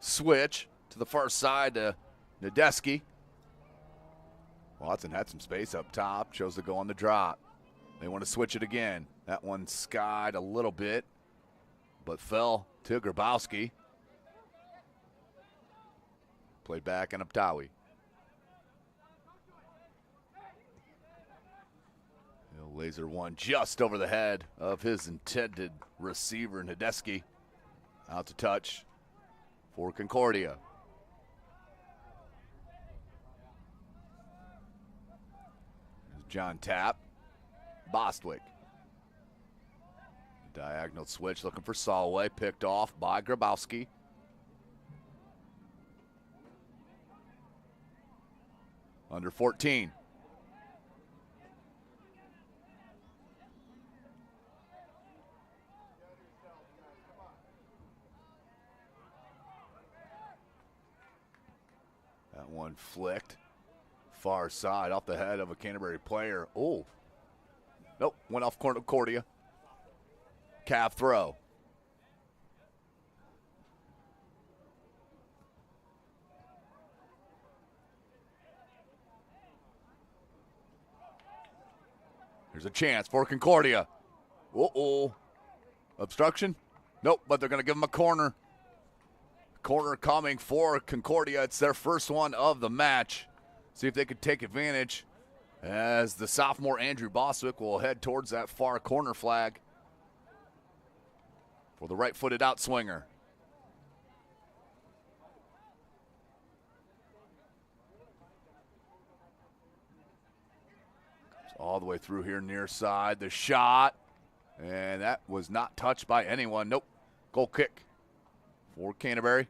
switch to the far side to Nadeski. Watson had some space up top. Chose to go on the drop. They want to switch it again. That one skied a little bit, but fell to Grabowski. Played back and Abtawi. He'll laser one just over the head of his intended receiver, Nadeski. Out to touch for Concordia. There's John Tapp. Bostwick. Diagonal switch looking for Solway. Picked off by Grabowski. Under 14. one flicked. Far side off the head of a Canterbury player. Oh. Nope, went off Concordia. Calf throw. Here's a chance for Concordia. Uh-oh. Obstruction? Nope, but they're going to give him a corner. Corner coming for Concordia. It's their first one of the match. See if they could take advantage as the sophomore Andrew Boswick will head towards that far corner flag for the right-footed outswinger. Comes all the way through here near side. The shot, and that was not touched by anyone. Nope. Goal kick for Canterbury.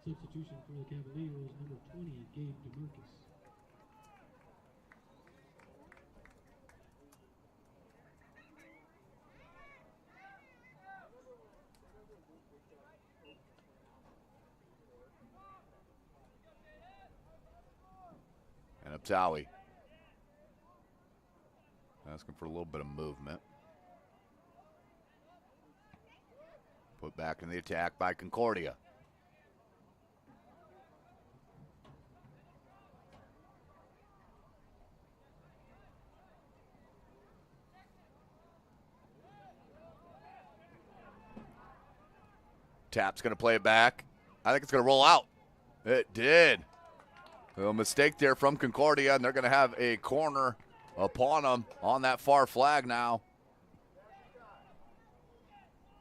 Substitution for the Cavaliers, number 20, Gabe DeMarcus. And Abtawi asking for a little bit of movement. Put back in the attack by Concordia. Tap's going to play it back. I think it's going to roll out. It did. A mistake there from Concordia, and they're going to have a corner upon them on that far flag now.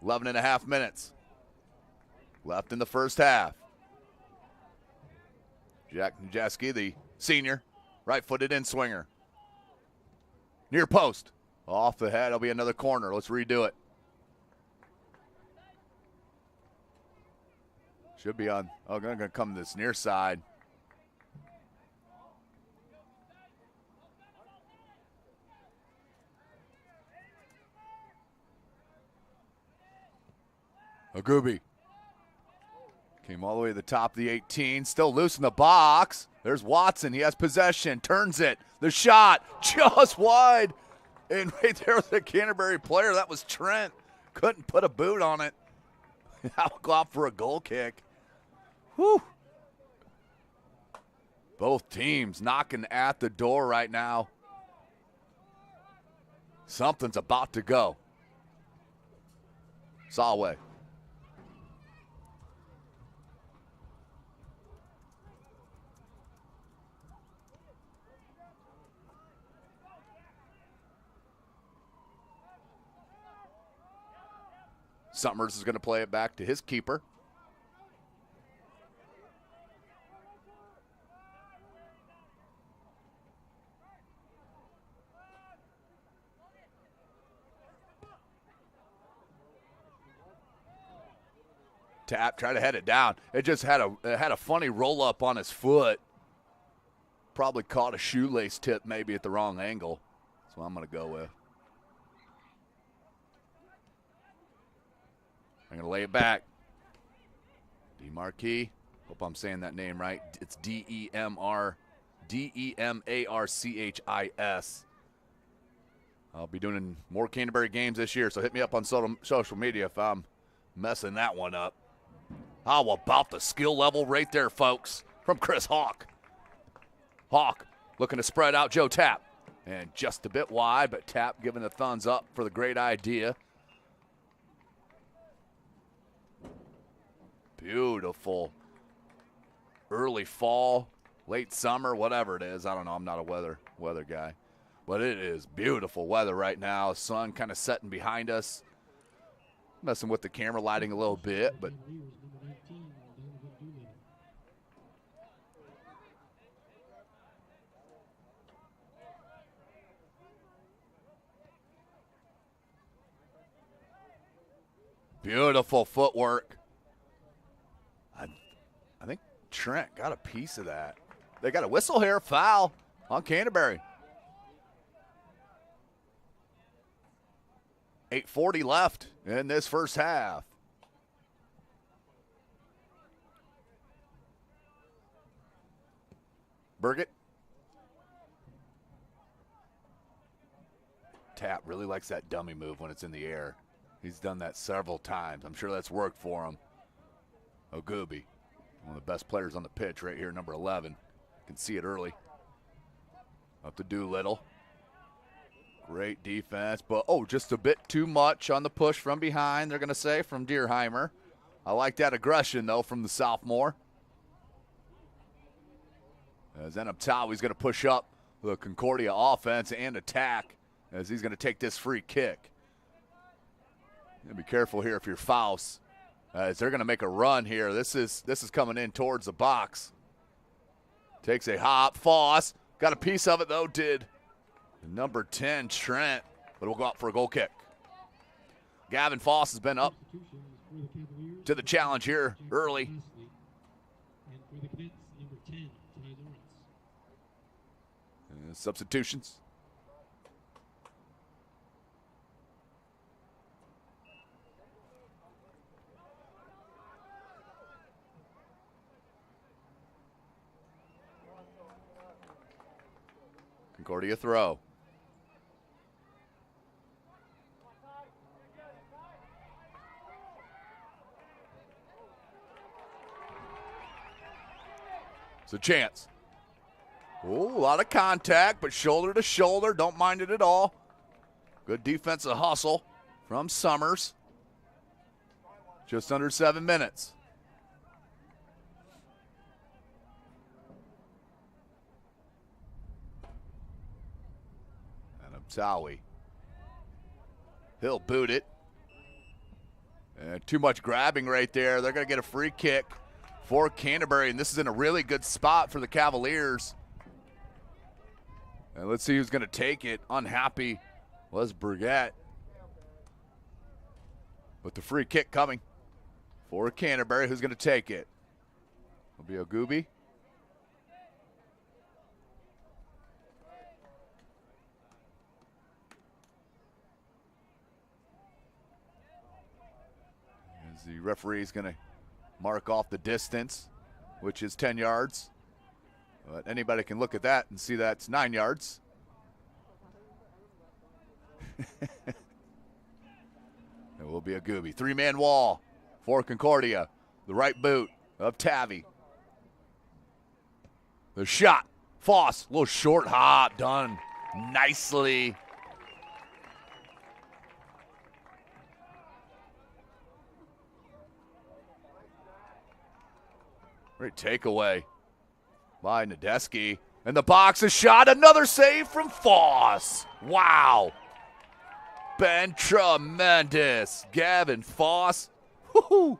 11 and a half minutes left in the first half. Jack Najaski, the senior, right-footed in-swinger. Near post. Off the head, it'll be another corner. Let's redo it. Should be on, oh, going to come this near side. Agubi came all the way to the top of the 18, still loose in the box. There's Watson, he has possession, turns it. The shot, just wide. And right there was a Canterbury player, that was Trent. Couldn't put a boot on it. That'll go out for a goal kick. Whew. Both teams knocking at the door right now. Something's about to go. Solway. Summers is going to play it back to his keeper. Tap, try to head it down. It just had a funny roll up on his foot. Probably caught a shoelace tip maybe at the wrong angle. That's what I'm going to go with. I'm going to lay it back. DeMarquis. Hope I'm saying that name right. It's Demarchis. I'll be doing more Canterbury games this year, so hit me up on social media if I'm messing that one up. How about the skill level right there, folks, from Chris Hawk. Hawk looking to spread out Joe Tapp. And just a bit wide, but Tapp giving a thumbs up for the great idea. Beautiful. Early fall, late summer, whatever it is. I don't know. I'm not a weather guy. But it is beautiful weather right now. Sun kind of setting behind us. Messing with the camera lighting a little bit, but beautiful footwork. I think Trent got a piece of that. They got a whistle here, foul on Canterbury. 8:40 left in this first half. Burgett. Tap really likes that dummy move when it's in the air. He's done that several times. I'm sure that's worked for him. Ogubi, one of the best players on the pitch right here, number 11. You can see it early. Up to Doolittle. Great defense, but just a bit too much on the push from behind, they're going to say, from Dierheimer. I like that aggression, though, from the sophomore. As Enuptawi's going to push up the Concordia offense and attack as he's going to take this free kick. Be careful here if you're Faust, as they're going to make a run here. This is coming in towards the box. Takes a hop. Foss got a piece of it, though, did number 10, Trent, but we'll go out for a goal kick. Gavin Foss has been up to the challenge here early. Substitutions. Concordia throw. It's a chance. Oh, a lot of contact, but shoulder to shoulder. Don't mind it at all. Good defensive hustle from Summers. Just under 7 minutes. And Abtawi. He'll boot it. And too much grabbing right there. They're going to get a free kick for Canterbury, and this is in a really good spot for the Cavaliers. And let's see who's going to take it. Unhappy was Burgett. With the free kick coming for Canterbury, who's going to take it? It'll be Ogubi. As the referee is going to mark off the distance, which is 10 yards. But anybody can look at that and see that's 9 yards. It will be a Gooby. 3-man wall for Concordia. The right boot of Tavi. The shot. Foss, little short hop, done nicely. Great takeaway by Nadeski. And the box is shot. Another save from Foss. Wow. Been tremendous. Gavin Foss. Woo-hoo.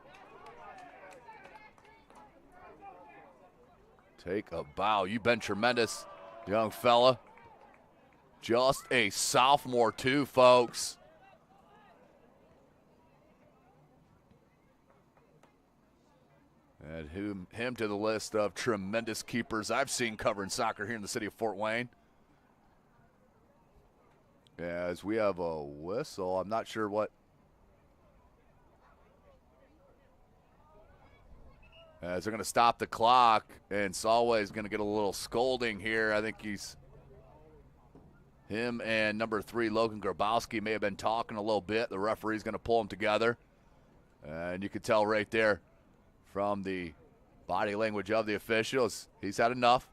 Take a bow. You've been tremendous, young fella. Just a sophomore, too, folks. Add him to the list of tremendous keepers I've seen covering soccer here in the city of Fort Wayne. As we have a whistle, I'm not sure what. As they're going to stop the clock, and Salway's going to get a little scolding here. I think him and number 3, Logan Grabowski, may have been talking a little bit. The referee's going to pull them together. And you can tell right there from the body language of the officials, he's had enough.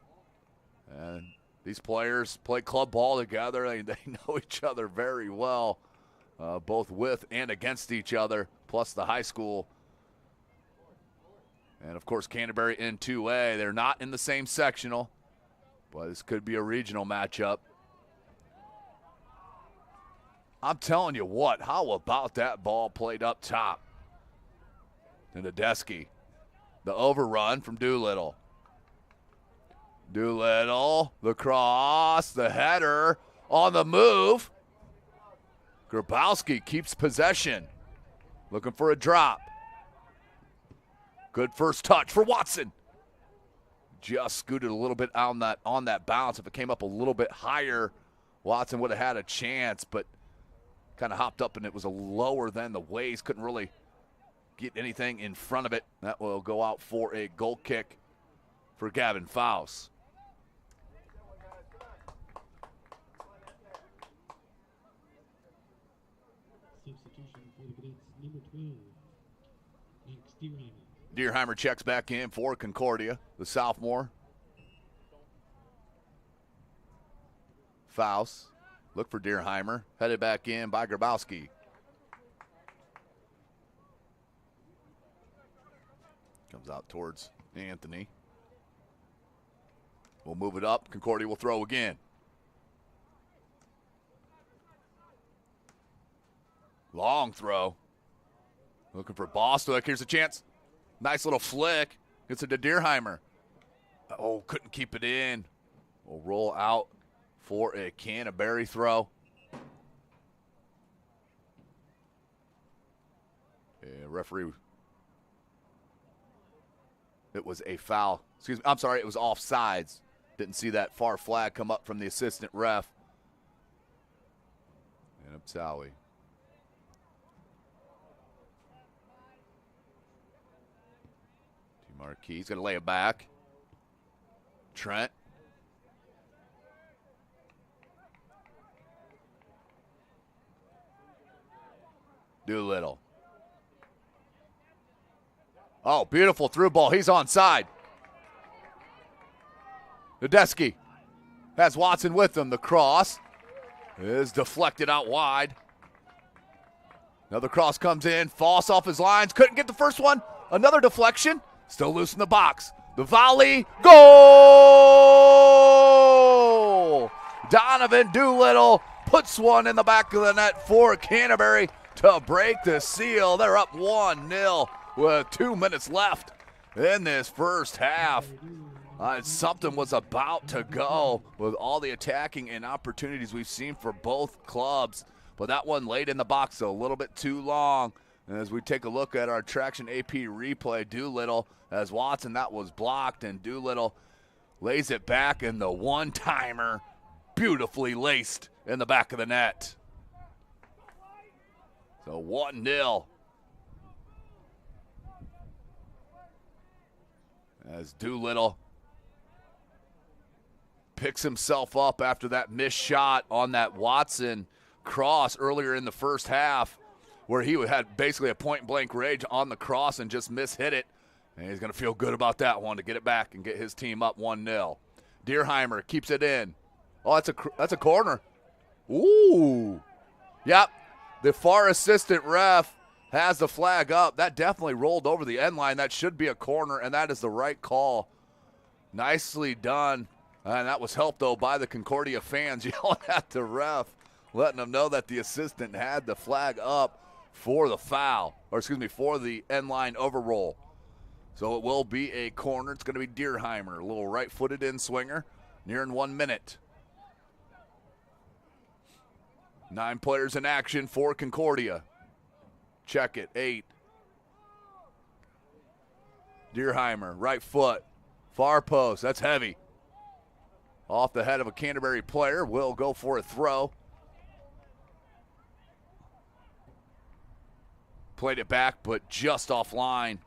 And these players play club ball together. They know each other very well, both with and against each other, plus the high school. And, of course, Canterbury in 2A. They're not in the same sectional, but this could be a regional matchup. I'm telling you what, how about that ball played up top? And Nadeski. The overrun from Doolittle. Doolittle, the cross, the header, on the move. Grabowski keeps possession. Looking for a drop. Good first touch for Watson. Just scooted a little bit on that bounce. If it came up a little bit higher, Watson would have had a chance, but kind of hopped up and it was a lower than the waist. Couldn't really get anything in front of it. That will go out for a goal kick for Gavin Faust. Substitution for the Cadets, number 12, Max Deerheimer. Deerheimer checks back in for Concordia, the sophomore. Faust, look for Deerheimer, headed back in by Grabowski. Comes out towards Anthony. We'll move it up. Concordia will throw again. Long throw. Looking for Bostwick. Here's a chance. Nice little flick. Gets it to Deerheimer. Oh, couldn't keep it in. We'll roll out for a Canterbury throw. Referee. It was a foul. Excuse me. I'm sorry. It was offsides. Didn't see that far flag come up from the assistant ref. And Abtawi. Marquis going to lay it back. Trent. Doolittle. Oh, beautiful through ball. He's onside. Nadeski has Watson with him. The cross is deflected out wide. Another cross comes in. Foss off his lines. Couldn't get the first one. Another deflection. Still loose in the box. The volley. Goal! Donovan Doolittle puts one in the back of the net for Canterbury to break the seal. They're up 1-0 with 2 minutes left in this first half. Something was about to go with all the attacking and opportunities we've seen for both clubs. But that one laid in the box a little bit too long. And as we take a look at our Traction AP replay, Doolittle as Watson, that was blocked, and Doolittle lays it back, and the one-timer beautifully laced in the back of the net. So 1-0. As Doolittle picks himself up after that missed shot on that Watson cross earlier in the first half, where he had basically a point-blank range on the cross and just mishit it. And he's going to feel good about that one to get it back and get his team up 1-0. Deerheimer keeps it in. Oh, that's a corner. Ooh. Yep. The far assistant ref has the flag up. That definitely rolled over the end line. That should be a corner, and that is the right call. Nicely done. And that was helped, though, by the Concordia fans yelling at the ref, letting them know that the assistant had the flag up for the foul, or excuse me, for the end line overroll. So it will be a corner. It's going to be Deerheimer, a little right-footed in-swinger, nearing 1 minute. 9 players in action for Concordia. Check it, 8. Deerheimer, right foot, far post, that's heavy. Off the head of a Canterbury player, will go for a throw. Played it back, but just offline.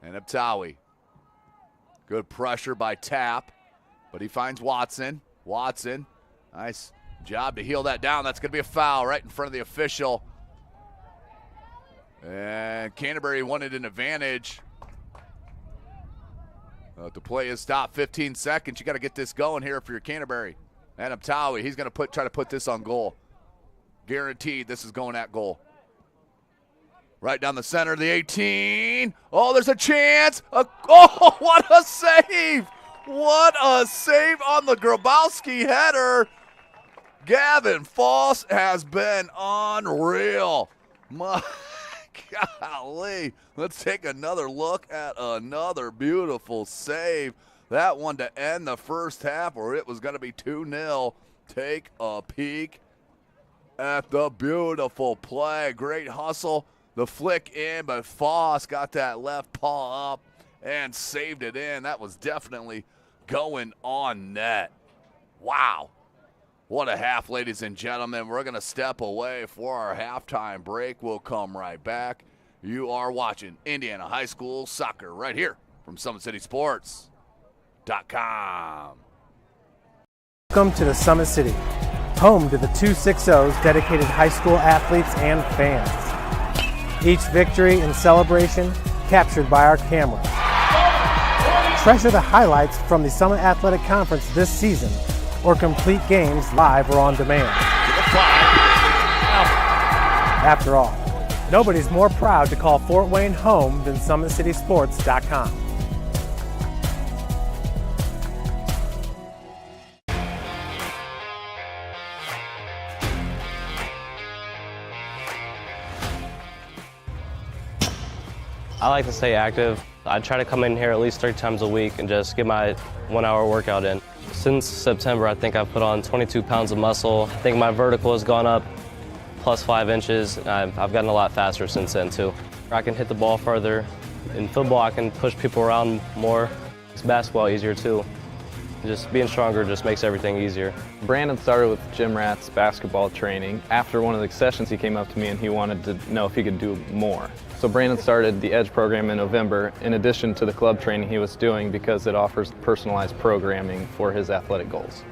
And Abtawi. Good pressure by Tapp, but he finds Watson. Watson, nice job to heel that down. That's going to be a foul right in front of the official. And Canterbury wanted an advantage. The play is stopped. 15 seconds. You got to get this going here for your Canterbury. And Abtawi, he's going to try to put this on goal. Guaranteed this is going at goal. Right down the center of the 18. Oh, there's a chance. Oh, what a save. What a save on the Grabowski header. Gavin Foss has been unreal. My golly. Let's take another look at another beautiful save. That one to end the first half, or it was going to be 2-0. Take a peek at the beautiful play. Great hustle. The flick in, but Foss got that left paw up and saved it in. That was definitely going on net. Wow. What a half, ladies and gentlemen. We're going to step away for our halftime break. We'll come right back. You are watching Indiana High School Soccer right here from SummitCitySports.com. Welcome to the Summit City, home to the 260's dedicated high school athletes and fans. Each victory and celebration captured by our cameras. Treasure the highlights from the Summit Athletic Conference this season, or complete games live or on demand. After all, nobody's more proud to call Fort Wayne home than SummitCitySports.com. I like to stay active. I try to come in here at least 3 times a week and just get my 1-hour workout in. Since September, I think I've put on 22 pounds of muscle. I think my vertical has gone up plus 5 inches. I've gotten a lot faster since then too. I can hit the ball further. In football, I can push people around more. It's basketball easier too. Just being stronger just makes everything easier. Brandon started with gym rats basketball training. After one of the sessions, he came up to me and he wanted to know if he could do more. So Brandon started the EDGE program in November, in addition to the club training he was doing, because it offers personalized programming for his athletic goals.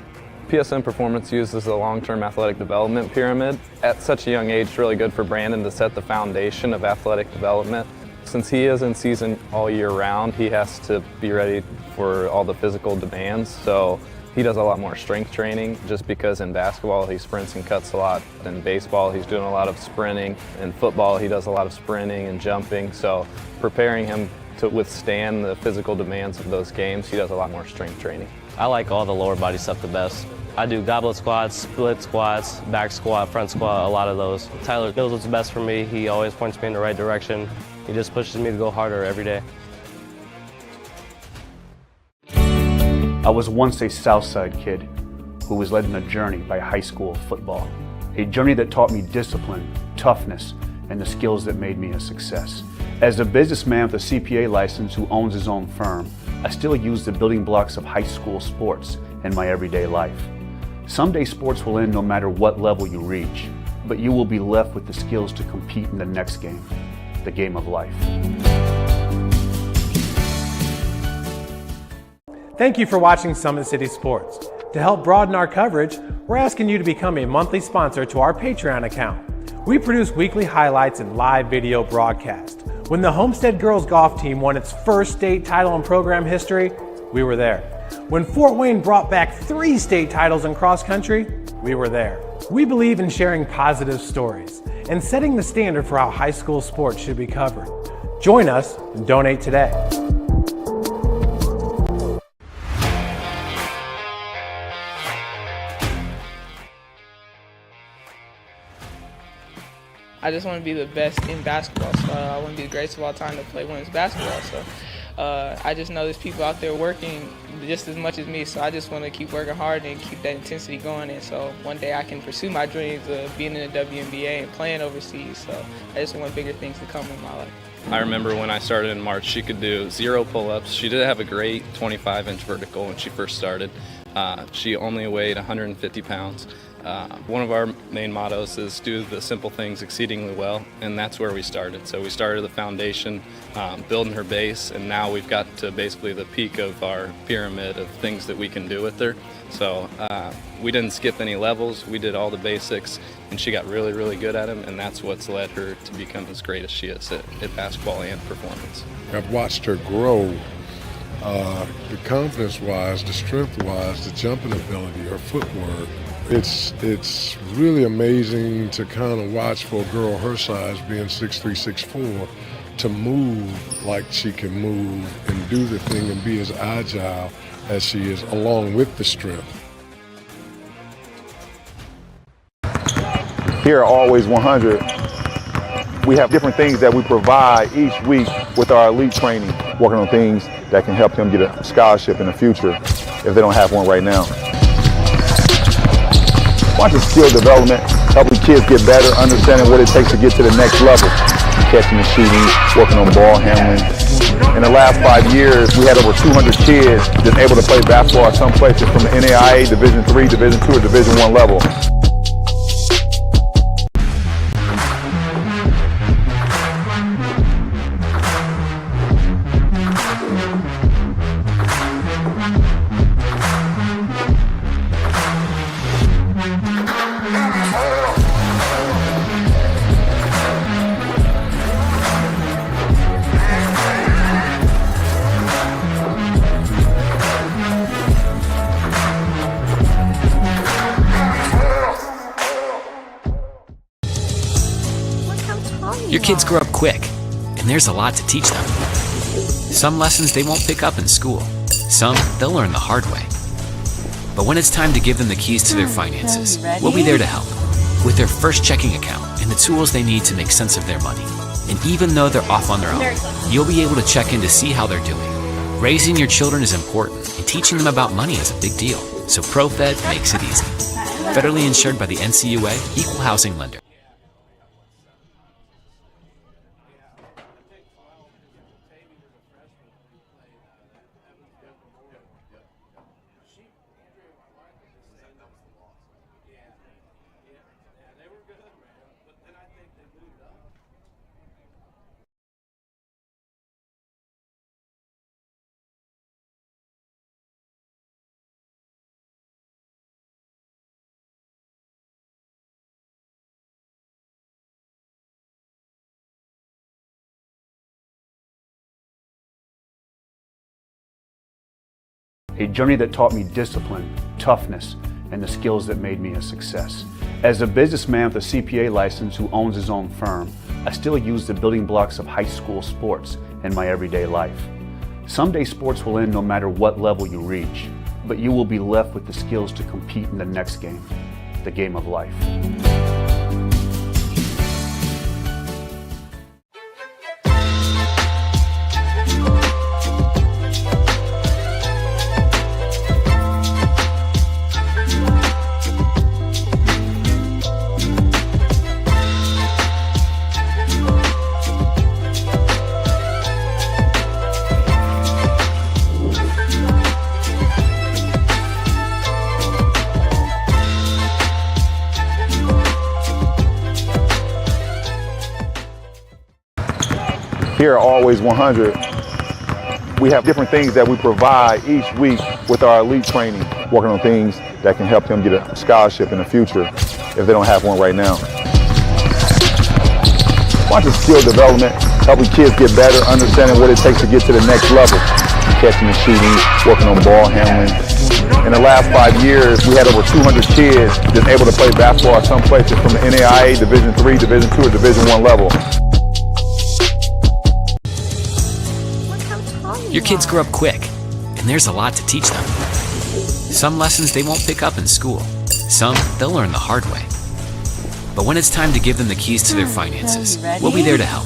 PSN Performance uses a long-term athletic development pyramid. At such a young age, it's really good for Brandon to set the foundation of athletic development. Since he is in season all year round, he has to be ready for all the physical demands. So he does a lot more strength training, just because in basketball he sprints and cuts a lot. In baseball he's doing a lot of sprinting. In football he does a lot of sprinting and jumping. So preparing him to withstand the physical demands of those games, he does a lot more strength training. I like all the lower body stuff the best. I do goblet squats, split squats, back squat, front squat, a lot of those. Tyler knows what's best for me. He always points me in the right direction. He just pushes me to go harder every day. I was once a Southside kid who was led on a journey by high school football. A journey that taught me discipline, toughness, and the skills that made me a success. As a businessman with a CPA license who owns his own firm, I still use the building blocks of high school sports in my everyday life. Someday sports will end no matter what level you reach, but you will be left with the skills to compete in the next game, the game of life. Thank you for watching Summit City Sports. To help broaden our coverage, we're asking you to become a monthly sponsor to our Patreon account. We produce weekly highlights and live video broadcast. When the Homestead girls golf team won its first state title in program history, we were there. When Fort Wayne brought back 3 state titles in cross country, we were there. We believe in sharing positive stories and setting the standard for how high school sports should be covered. Join us and donate today. I just want to be the best in basketball. So I want to be the greatest of all time to play women's basketball. So I just know there's people out there working just as much as me. So I just want to keep working hard and keep that intensity going. And so one day I can pursue my dreams of being in the WNBA and playing overseas. So I just want bigger things to come in my life. I remember when I started in March, she could do 0 pull-ups. She did have a great 25-inch vertical when she first started. She only weighed 150 pounds. One of our main mottos is do the simple things exceedingly well, and that's where we started. So we started the foundation, building her base, and now we've got to basically the peak of our pyramid of things that we can do with her. So we didn't skip any levels. We did all the basics, and she got really, really good at them, and that's what's led her to become as great as she is at basketball and performance. I've watched her grow, the confidence-wise, the strength-wise, the jumping ability, her footwork. It's really amazing to kind of watch for a girl her size, being 6'3", 6'4", to move like she can move and do the thing and be as agile as she is, along with the strength. Here at Always 100, we have different things that we provide each week with our elite training, working on things that can help them get a scholarship in the future if they don't have one right now. Watch the skill development, helping kids get better, understanding what it takes to get to the next level. Catching and shooting, working on ball handling. In the last 5 years, we had over 200 kids that's able to play basketball at some places from the NAIA, Division III, Division II, or Division I level. Your kids grow up quick, and there's a lot to teach them. Some lessons they won't pick up in school. Some they'll learn the hard way. But when it's time to give them the keys to their finances, we'll be there to help. With their first checking account and the tools they need to make sense of their money. And even though they're off on their own, you'll be able to check in to see how they're doing. Raising your children is important, and teaching them about money is a big deal. So ProFed makes it easy. Federally insured by the NCUA, Equal Housing Lender. A journey that taught me discipline, toughness, and the skills that made me a success. As a businessman with a CPA license who owns his own firm, I still use the building blocks of high school sports in my everyday life. Someday sports will end no matter what level you reach, but you will be left with the skills to compete in the next game, the game of life. Here at Always 100, we have different things that we provide each week with our elite training, working on things that can help them get a scholarship in the future if they don't have one right now. Watching skill development, helping kids get better, understanding what it takes to get to the next level. Catching and shooting, working on ball handling. In the last 5 years, we had over 200 kids that's able to play basketball at some places from the NAIA, Division III, Division II, or Division I level. Your kids grow up quick, and there's a lot to teach them. Some lessons they won't pick up in school. Some they'll learn the hard way. But when it's time to give them the keys to their finances, we'll be there to help.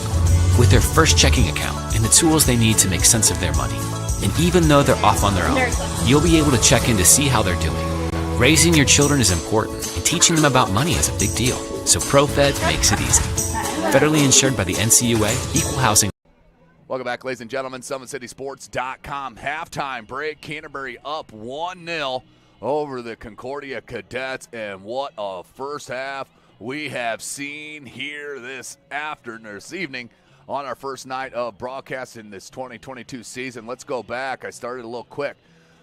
With their first checking account and the tools they need to make sense of their money. And even though they're off on their own, you'll be able to check in to see how they're doing. Raising your children is important, and teaching them about money is a big deal. So ProFed makes it easy. Federally insured by the NCUA, Equal Housing. Welcome back, ladies and gentlemen. SummitCitySports.com halftime break. Canterbury up 1-0 over the Concordia Cadets. And what a first half we have seen here this evening on our first night of broadcast in this 2022 season. Let's go back. I started a little quick.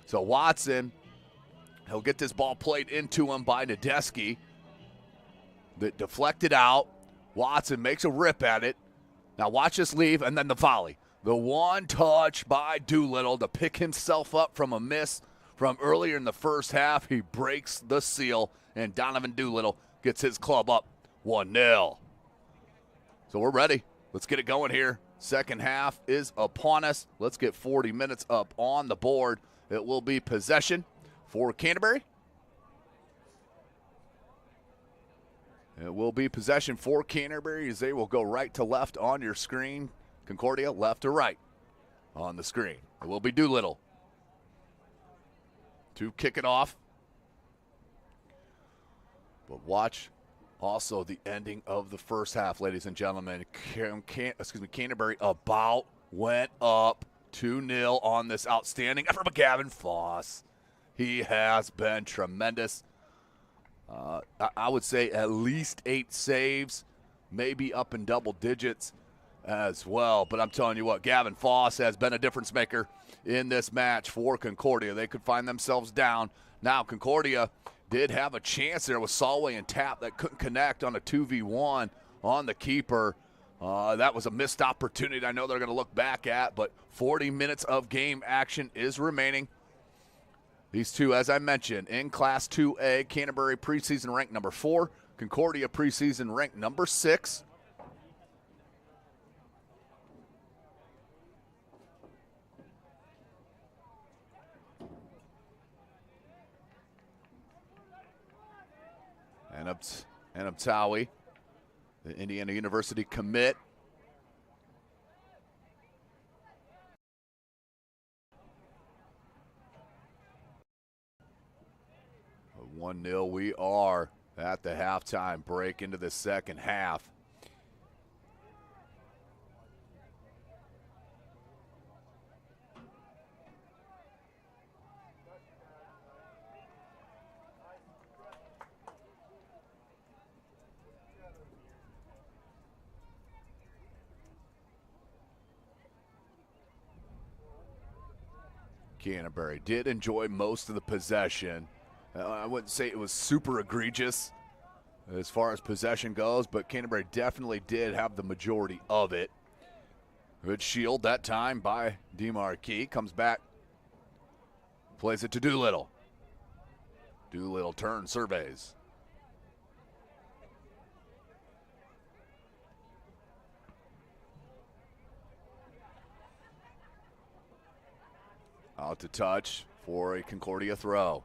So Watson, he'll get this ball played into him by Nadeski. That deflected out. Watson makes a rip at it. Now watch this leave, and then the volley. The one touch by Doolittle to pick himself up from a miss from earlier in the first half. He breaks the seal, and Donovan Doolittle gets his club up 1-0. So we're ready. Let's get it going here. Second half is upon us. Let's get 40 minutes up on the board. It will be possession for Canterbury. It will be possession for Canterbury as they will go right to left on your screen. Concordia, left to right on the screen. It will be Doolittle to kick it off. But watch Also, the ending of the first half, ladies and gentlemen. Canterbury about went up 2-0 on this outstanding effort by Gavin Foss. He has been tremendous. I would say at least 8 saves, maybe up in double digits as well. But I'm telling you what, Gavin Foss has been a difference maker in this match for Concordia. They could find themselves down. Now, Concordia did have a chance there with Solway and Tapp that couldn't connect on a 2v1 on the keeper. That was a missed opportunity I know they're going to look back at, but 40 minutes of game action is remaining. These two, as I mentioned, in Class 2A, Canterbury preseason ranked number 4, Concordia preseason ranked number 6. And Abtawi, the Indiana University commit. A 1-0, we are at the halftime break into the second half. Canterbury did enjoy most of the possession. I wouldn't say it was super egregious as far as possession goes, but Canterbury definitely did have the majority of it. Good shield that time by DeMarquis. Comes back, plays it to Doolittle. Doolittle turns, surveys. Out to touch for a Concordia throw.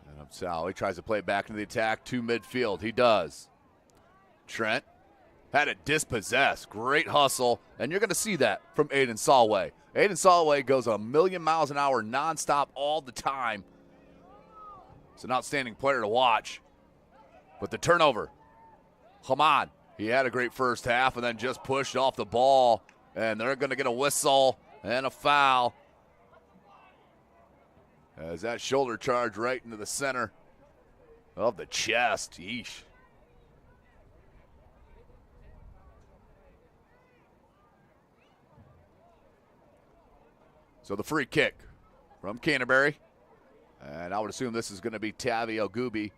And Sally tries to play it back into the attack to midfield. He does. Trent had it dispossessed. Great hustle. And you're going to see that from Aiden Solway. Aiden Solway goes a million miles an hour nonstop all the time. It's an outstanding player to watch. But the turnover, come on. He had a great first half and then just pushed off the ball. And they're going to get a whistle and a foul. As that shoulder charge right into the center of the chest. Yeesh. So the free kick from Canterbury. And I would assume this is going to be Tavi Ogubi.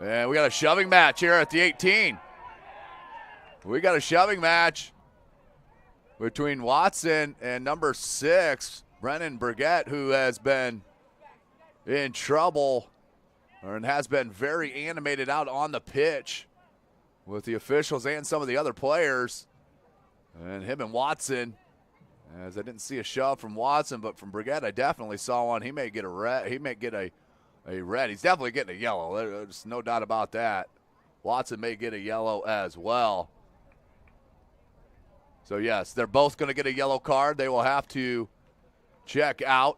And we got a shoving match here at the 18. We got a shoving match between Watson and number 6, Brennan Burgett, who has been in trouble and has been very animated out on the pitch with the officials and some of the other players. And him and Watson, as I didn't see a shove from Watson, but from Burgett I definitely saw one. He may get a red. He may get a red. He's definitely getting a yellow. There's no doubt about that. Watson may get a yellow as well. So yes, they're both going to get a yellow card. They will have to check out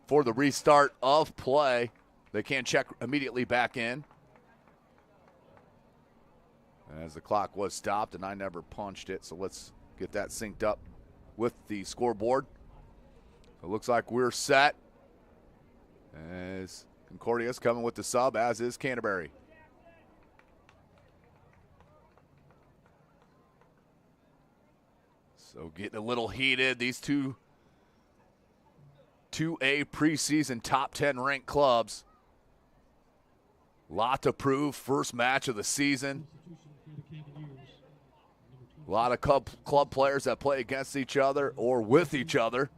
for the restart of play. They can't check immediately back in, as the clock was stopped, and I never punched it, so let's get that synced up with the scoreboard. It looks like we're set, as Concordia's coming with the sub, as is Canterbury. So getting a little heated. These 2A preseason top 10 ranked clubs. Lot to prove. First match of the season. A lot of club players that play against each other or with each other.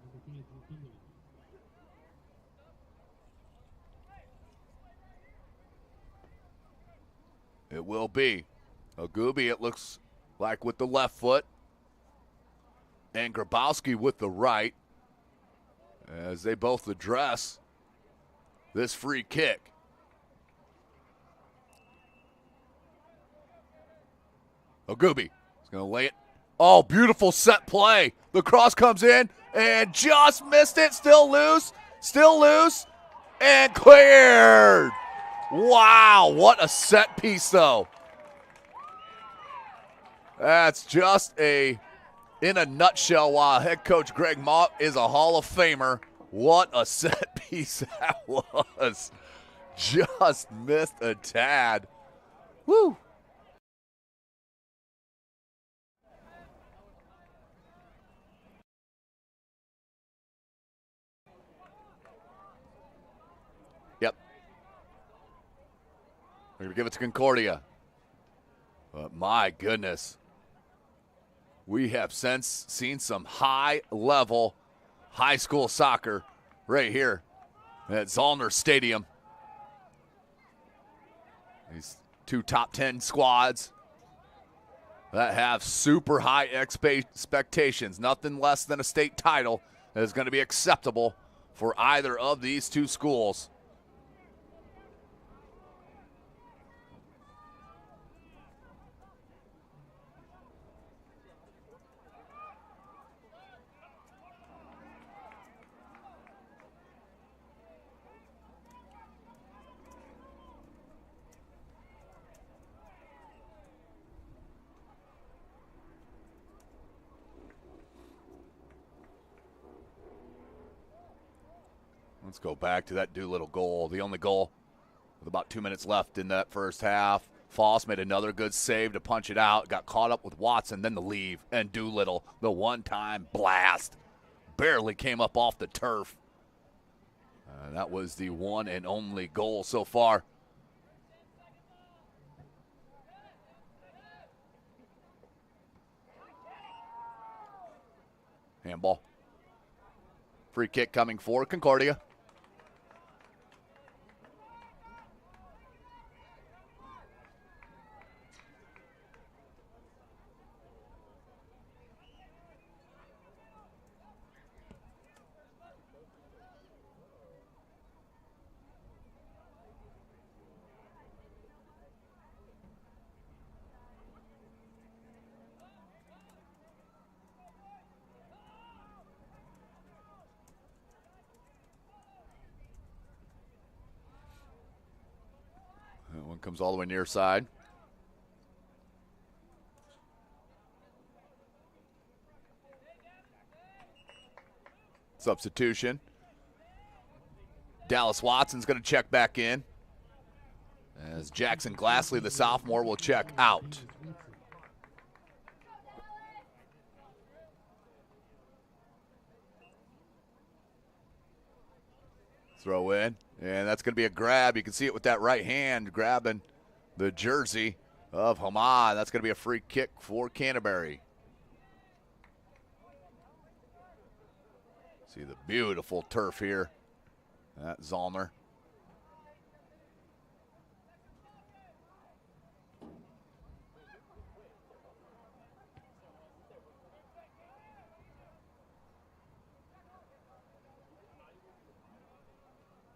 It will be Ogubi, it looks like, with the left foot, and Grabowski with the right. as they both address this free kick. Ogubi is going to lay it. Oh, beautiful set play. The cross comes in and just missed it. Still loose, and cleared. Wow, what a set piece, though. That's just in a nutshell, while head coach Greg Mott is a Hall of Famer, what a set piece that was. Just missed a tad. Woo. Yep. We're going to give it to Concordia. But my goodness. We have since seen some high-level high school soccer right here at Zollner Stadium. These two top 10 squads that have super high expectations. Nothing less than a state title that is going to be acceptable for either of these two schools. Let's go back to that Doolittle goal. The only goal with about 2 minutes left in that first half. Foss made another good save to punch it out. Got caught up with Watson, then the leave. And Doolittle, the one-time blast, barely came up off the turf. That was the one and only goal so far. Handball. Free kick coming for Concordia. That one comes all the way near side. Substitution. Dallas Watson's going to check back in, as Jackson Glassley, the sophomore, will check out. Throw in, and that's going to be a grab. You can see it with that right hand grabbing the jersey of Hamad. That's going to be a free kick for Canterbury. See the beautiful turf here at Zollner.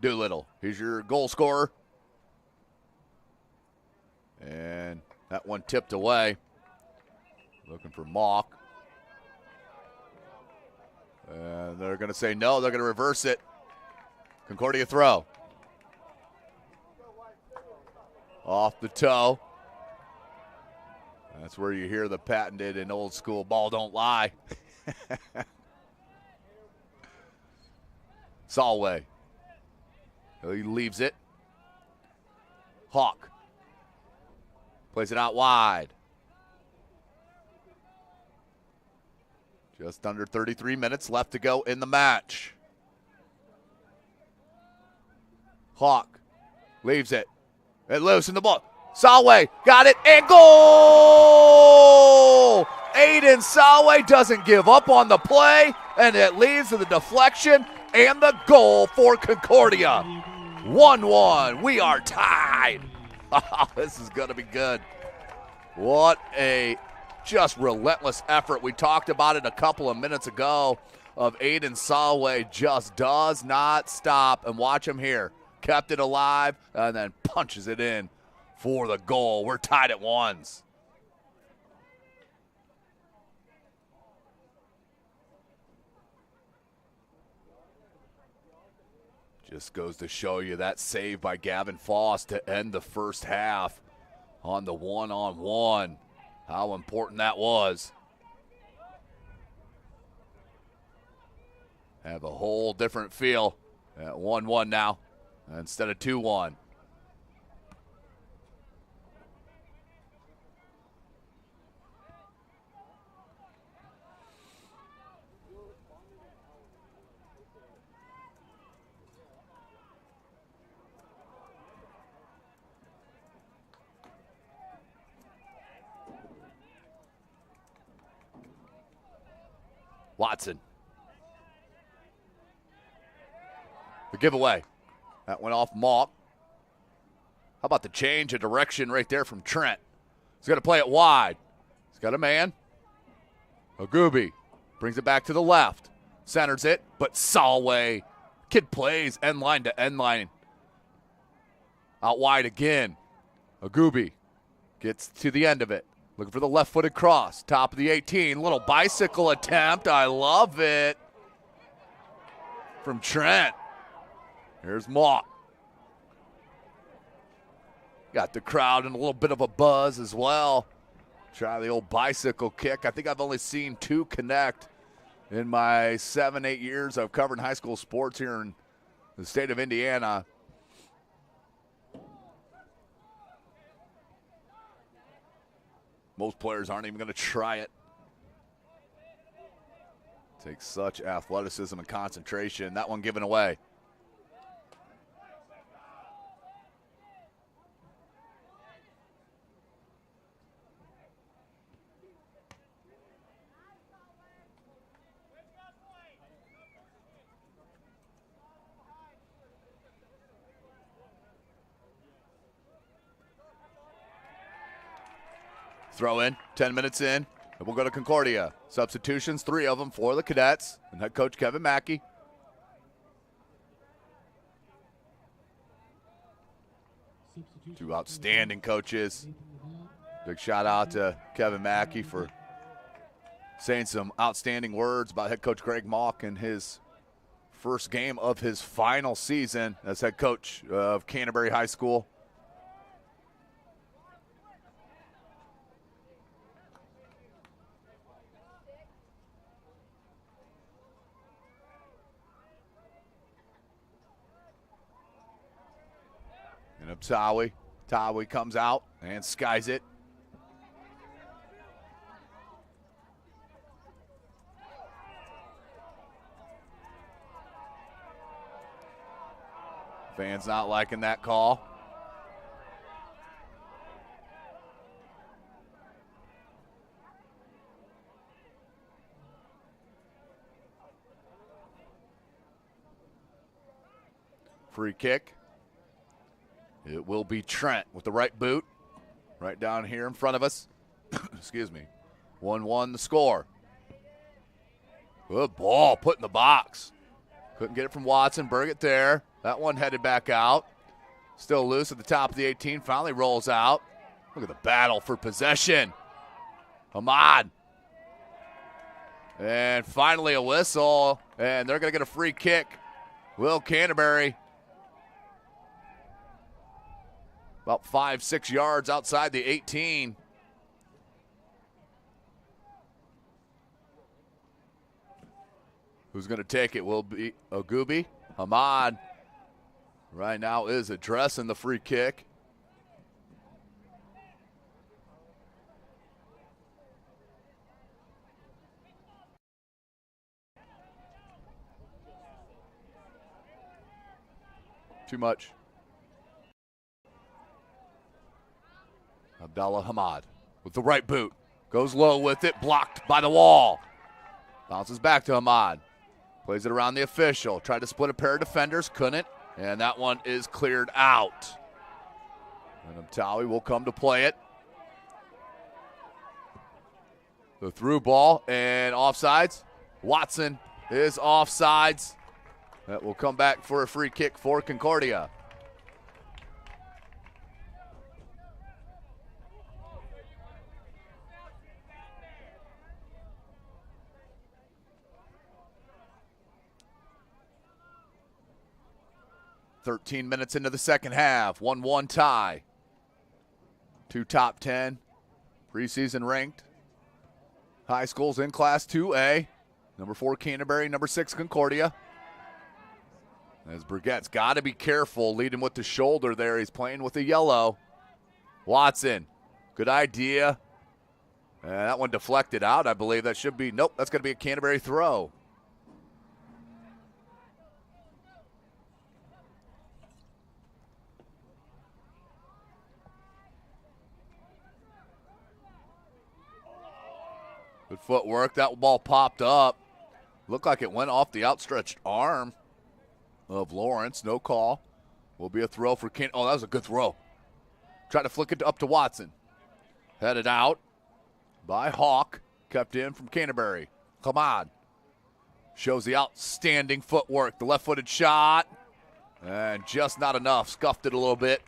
Doolittle, here's your goal scorer. And that one tipped away. Looking for Mock. And they're going to say no, they're going to reverse it. Concordia throw. Off the toe. That's where you hear the patented and old school ball don't lie. Solway. He leaves it. Hawk plays it out wide. Just under 33 minutes left to go in the match. Hawk leaves it. And loose in the ball. Solway got it and goal! Aiden Solway doesn't give up on the play, and it leads to the deflection and the goal for Concordia. 1-1. We are tied. This is going to be good. What a just relentless effort. We talked about it a couple of minutes ago of Aiden Solway just does not stop. And watch him here. Kept it alive and then punches it in for the goal. We're tied at 1s. Just goes to show you that save by Gavin Foss to end the first half on the one-on-one. How important that was. Have a whole different feel at 1-1 now instead of 2-1. Watson. The giveaway. That went off Malk. How about the change of direction right there from Trent? He's going to play it wide. He's got a man. Ogubi brings it back to the left. Centers it, but Solway. Kid plays end line to end line. Out wide again. Ogubi gets to the end of it. Looking for the left-footed cross. Top of the 18. Little bicycle attempt. I love it. From Trent. Here's Mott. Got the crowd in a little bit of a buzz as well. Try the old bicycle kick. I think I've only seen 2 connect in my 7-8 years of covering high school sports here in the state of Indiana. Most players aren't even going to try it. Takes such athleticism and concentration. That one given away. Throw in, 10 minutes in, and we'll go to Concordia. Substitutions, 3 of them for the Cadets, and head coach Kevin Mackey. Two outstanding coaches. Big shout out to Kevin Mackey for saying some outstanding words about head coach Greg Malk in his first game of his final season as head coach of Canterbury High School. And up Tawi. Tawi comes out and skies it. Fans not liking that call. Free kick. It will be Trent with the right boot. Right down here in front of us. Excuse me. 1-1 the score. Good ball put in the box. Couldn't get it from Watson. Burgett there. That one headed back out. Still loose at the top of the 18. Finally rolls out. Look at the battle for possession. Ahmad. And finally a whistle. And they're going to get a free kick. Will Canterbury. About 5-6 yards outside the 18. Who's going to take it? Will be Ogubi. Ahmad right now is addressing the free kick. Too much. Abdallah Hamad with the right boot. Goes low with it, blocked by the wall. Bounces back to Hamad. Plays it around the official. Tried to split a pair of defenders, couldn't. And that one is cleared out. And Abtawi will come to play it. The through ball and offsides. Watson is offsides. That will come back for a free kick for Concordia. "13 minutes into the second half, 1-1 tie. Two top 10 preseason ranked high schools in Class 2A. Number 4 Canterbury, number 6 Concordia. As Burgett's got to be careful leading with the shoulder there. He's playing with the yellow. Watson, good idea. And that one deflected out, I believe. That should be, nope, that's going to be a Canterbury throw. Good footwork. That ball popped up. Looked like it went off the outstretched arm of Lawrence. No call. Will be a throw for Ken. Oh, that was a good throw. Tried to flick it up to Watson. Headed out by Hawk. Kept in from Canterbury. Come on. Shows the outstanding footwork. The left-footed shot. And just not enough. Scuffed it a little bit.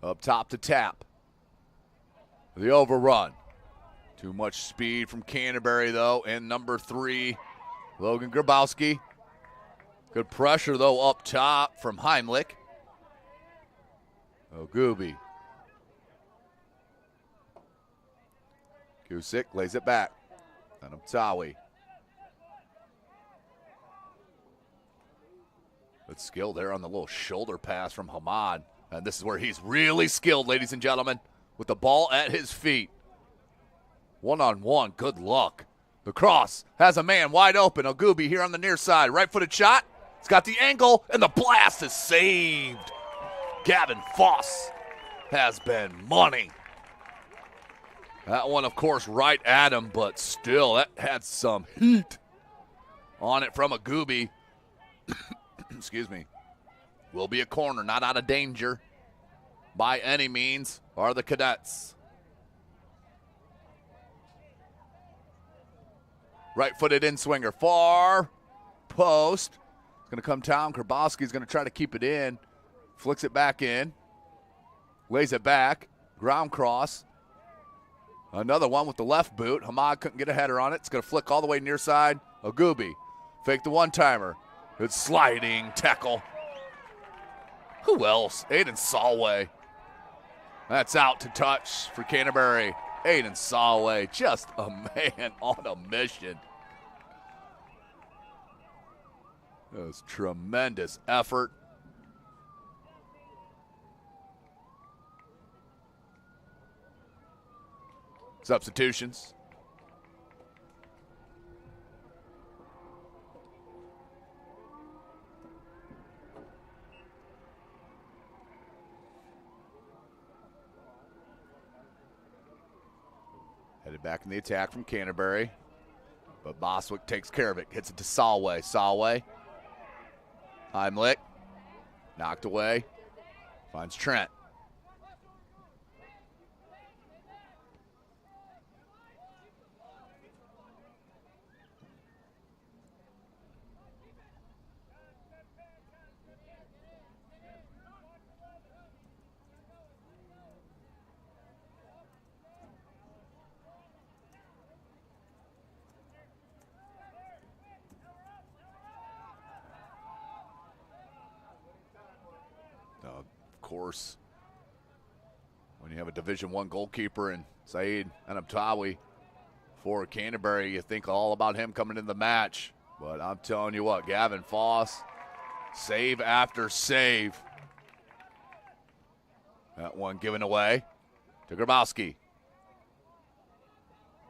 Up top to Tap. The overrun. Too much speed from Canterbury, though, and number 3, Logan Grabowski. Good pressure, though, up top from Heimlich. Ogubi. Kusick lays it back. Anamtawi. Good skill there on the little shoulder pass from Hamad. And this is where he's really skilled, ladies and gentlemen, with the ball at his feet. One-on-one, good luck. The cross has a man wide open. Ogubi here on the near side. Right-footed shot. It's got the angle, and the blast is saved. Gavin Foss has been money. That one, of course, right at him, but still, that had some heat on it from Ogubi. Excuse me. Will be a corner, not out of danger by any means are the Cadets. Right-footed in-swinger, far post. It's going to come down. Grabowski's going to try to keep it in. Flicks it back in. Lays it back. Ground cross. Another one with the left boot. Hamad couldn't get a header on it. It's going to flick all the way near side. Ogubi. Fake the one-timer. Good sliding tackle. Who else? Aiden Solway. That's out to touch for Canterbury. Aiden Solway, just a man on a mission. That was tremendous effort. Substitutions. Headed back in the attack from Canterbury. But Boswick takes care of it. Hits it to Solway. Solway. Heimlich. Knocked away. Finds Trent. Course, when you have a Division I goalkeeper and Saeed Anamtawi for Canterbury, you think all about him coming in the match. But I'm telling you what, Gavin Foss, save after save. That one given away to Grabowski.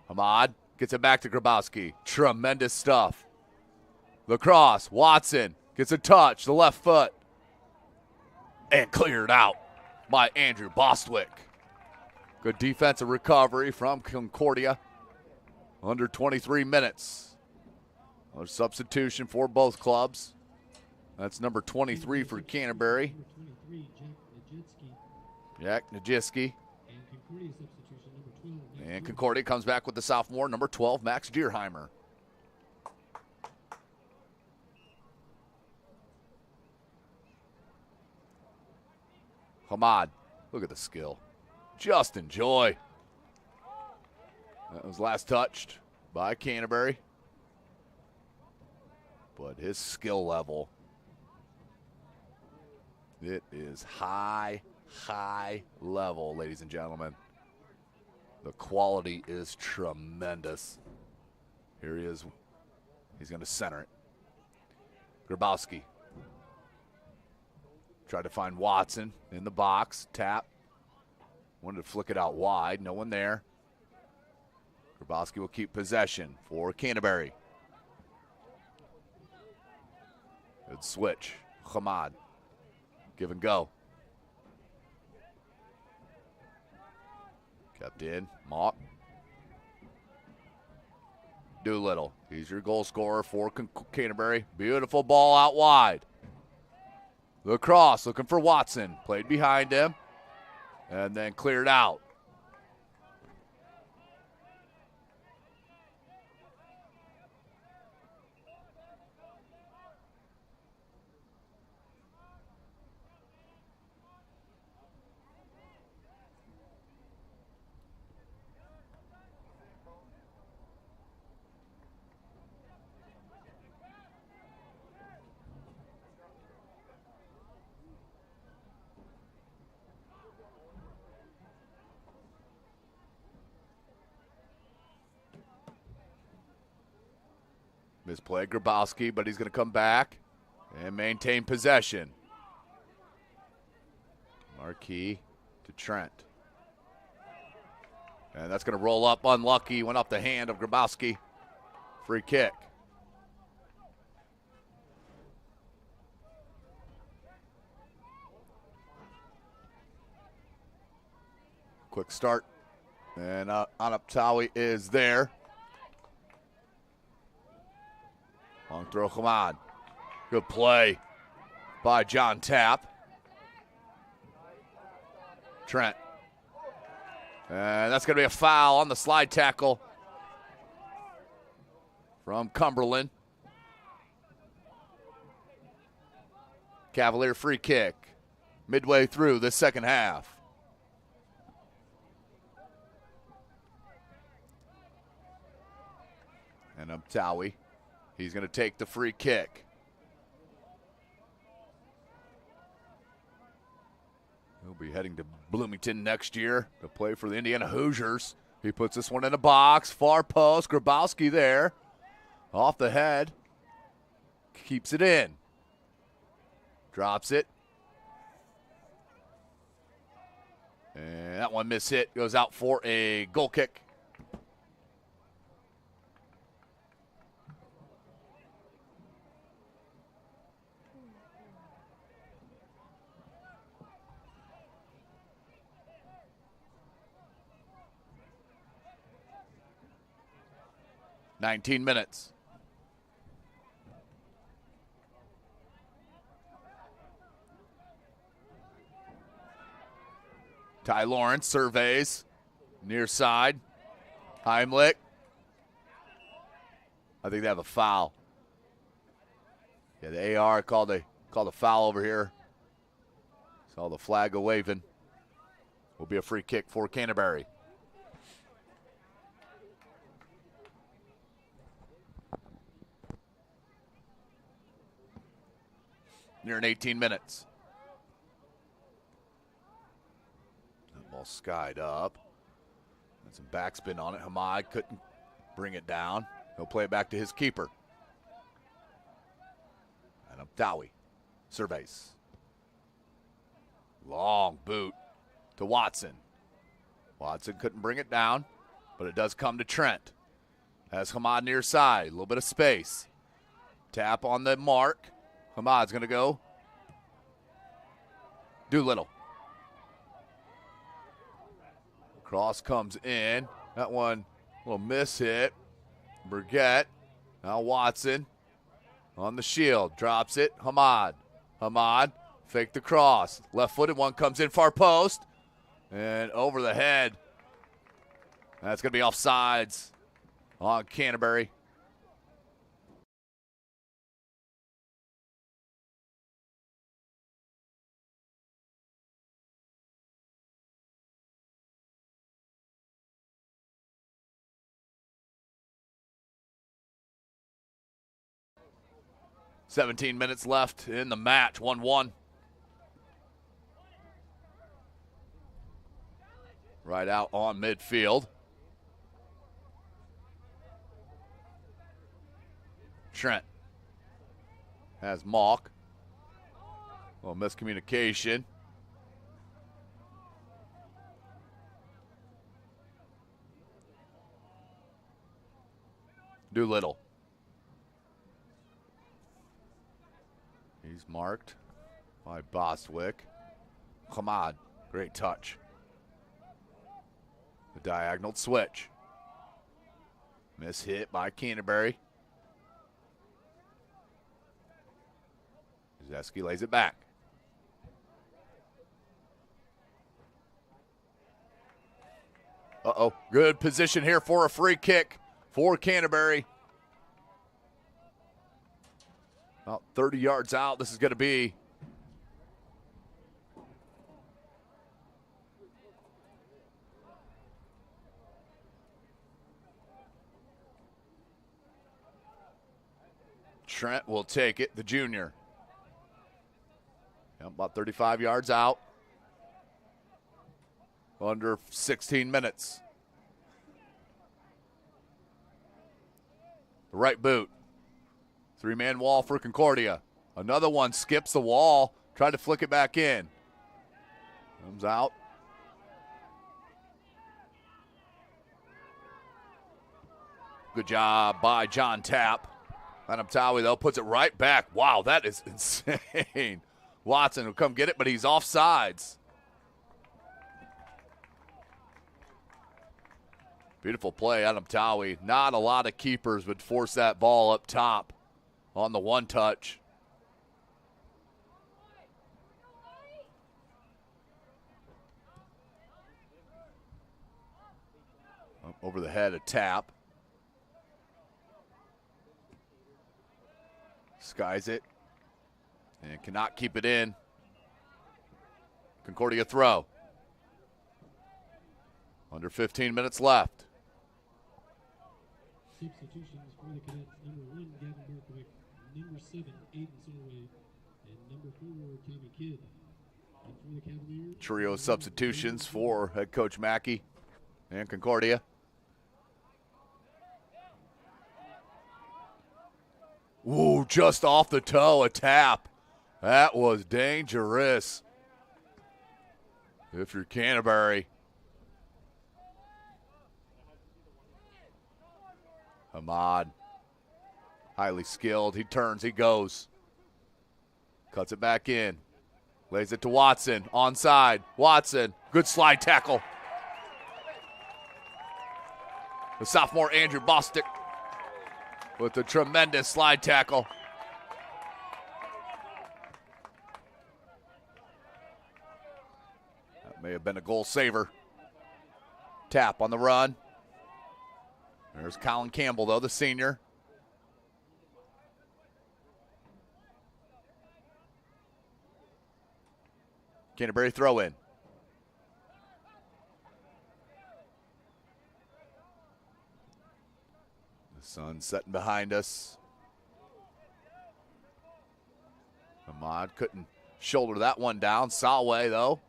Hamad gets it back to Grabowski. Tremendous stuff. The cross, Watson gets a touch, the left foot. And cleared out by Andrew Bostwick. Good defensive recovery from Concordia. Under 23 minutes. A substitution for both clubs. That's number 23 for Canterbury. Jack Najiski. And Concordia substitution number 12. And Concordia comes back with the sophomore, number 12, Max Dierheimer. Hamad, look at the skill. Just enjoy. That was last touched by Canterbury. But his skill level, it is high level, ladies and gentlemen. The quality is tremendous. Here he is. He's going to center it. Grabowski. Tried to find Watson in the box. Tap. Wanted to flick it out wide. No one there. Grabowski will keep possession for Canterbury. Good switch. Hamad. Give and go. Kept in. Mott. Doolittle. He's your goal scorer for Canterbury. Beautiful ball out wide. The cross, looking for Watson. Played behind him. And then cleared out. Misplay Grabowski, but he's going to come back and maintain possession. Marquis to Trent. And that's going to roll up unlucky. Went off the hand of Grabowski. Free kick. Quick start. And Anaptawi is there. Long throw, Hamad. Good play by John Tapp. Trent. And that's going to be a foul on the slide tackle from Cumberland. Cavalier free kick midway through the second half. And Umtawi. He's going to take the free kick. He'll be heading to Bloomington next year to play for the Indiana Hoosiers. He puts this one in the box. Far post. Grabowski there. Off the head. Keeps it in. Drops it. And that one mishit. Goes out for a goal kick. .19 Ty Lawrence surveys. Near side. Heimlich. I think they have a foul. Yeah, the AR called a foul over here. Saw the flag waving. Will be a free kick for Canterbury. Near 18 minutes. That ball skied up. And some backspin on it. Hamad couldn't bring it down. He'll play it back to his keeper. And Abdawi surveys. Long boot to Watson. Watson couldn't bring it down, but it does come to Trent. Has Hamad near side. A little bit of space. Tap on the mark. Hamad's going to go. Doolittle. Cross comes in. That one, a little miss hit. Burgett. Now Watson on the shield. Drops it. Hamad. Hamad, fake the cross. Left-footed one comes in far post. And over the head. That's going to be offsides on Canterbury. "17 minutes left in the match, 1-1. Right out on midfield. Trent has Mock. A little miscommunication. Doolittle. He's marked by Bostwick. Hamad, great touch. The diagonal switch. Miss hit by Canterbury. Zeski lays it back. Uh-oh, good position here for a free kick for Canterbury. About 30 yards out, this is going to be. Trent will take it, the junior. About 35 yards out. Under 16 minutes. The right boot. Three-man wall for Concordia. Another one skips the wall. Tried to flick it back in. Comes out. Good job by John Tapp. Anamtawi, though, puts it right back. Wow, that is insane. Watson will come get it, but he's offsides. Beautiful play, Anamtawi. Not a lot of keepers would force that ball up top on the one touch. Over the head, a tap. Skies it. And cannot keep it in. Concordia throw. Under 15 minutes left. Substitutions for the Cadets: number 1, Gavin Berkwick; number 7, Aiden Solway; and number 4, Tommy Kidd. And for the Cavaliers, Trio substitutions for head coach Mackey and Concordia. Ooh, just off the toe, a tap. That was dangerous. If you're Canterbury. Ahmad, highly skilled. He turns, he goes. Cuts it back in. Lays it to Watson, onside. Watson, good slide tackle. The sophomore Andrew Bostic with a tremendous slide tackle. That may have been a goal saver. Tap on the run. There's Colin Campbell, though, the senior. Canterbury throw in. The sun setting behind us. Ahmad couldn't shoulder that one down. Salway, though.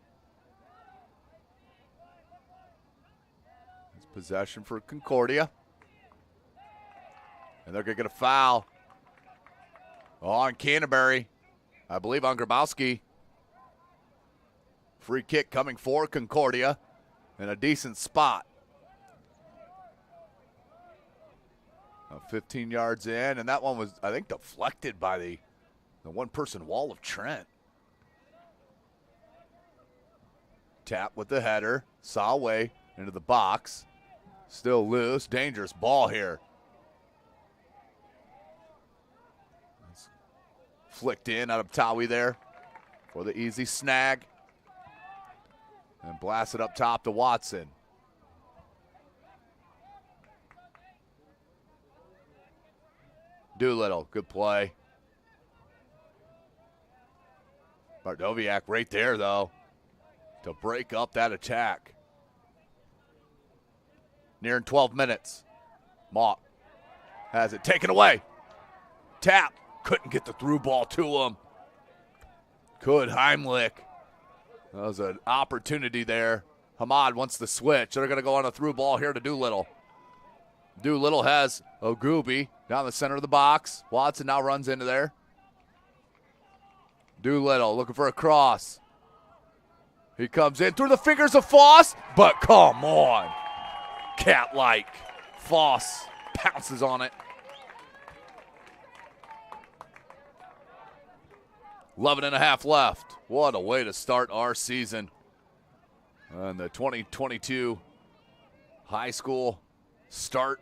It's possession for Concordia. And they're going to get a foul on Canterbury. I believe on Grabowski. Free kick coming for Concordia in a decent spot. 15 yards in, and that one was, I think, deflected by the one-person wall of Trent. Tap with the header. Salway into the box. Still loose. Dangerous ball here. Flicked in out of Tawi there for the easy snag. And blast it up top to Watson. Doolittle, good play. Bardoviak right there, though, to break up that attack. Nearing 12 minutes. Mock has it taken away. Tap, couldn't get the through ball to him. Could Heimlich. That was an opportunity there. Hamad wants the switch. They're going to go on a through ball here to Doolittle. Doolittle has Ogubi down the center of the box. Watson now runs into there. Doolittle looking for a cross. He comes in through the fingers of Foss, but come on. Cat-like. Foss pounces on it. 11 and a half left. What a way to start our season. And the 2022 high school start.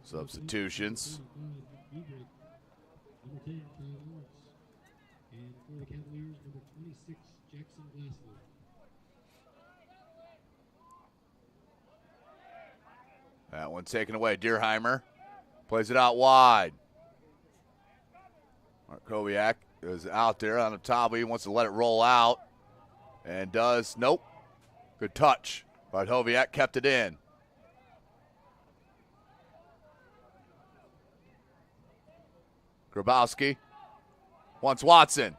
Substitutions. Number 10, Kyle Lawrence. And for the Cavaliers, number 26, Jackson Glassley. That one taken away. Deerheimer plays it out wide. Markowiak is out there on the top. He wants to let it roll out. And does. Nope. Good touch. Bardoviak kept it in. Grabowski wants Watson.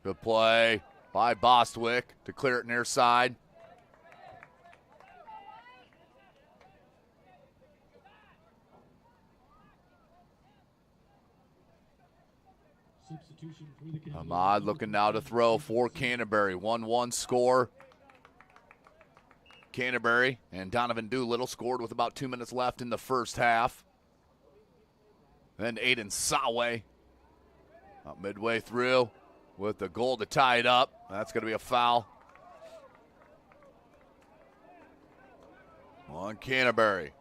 Good play by Bostwick to clear it near side. Ahmad looking now to throw for Canterbury. 1-1 score. Canterbury and Donovan Doolittle scored with about 2 minutes left in the first half. Then Aiden Sawe about midway through with the goal to tie it up. That's going to be a foul on Canterbury.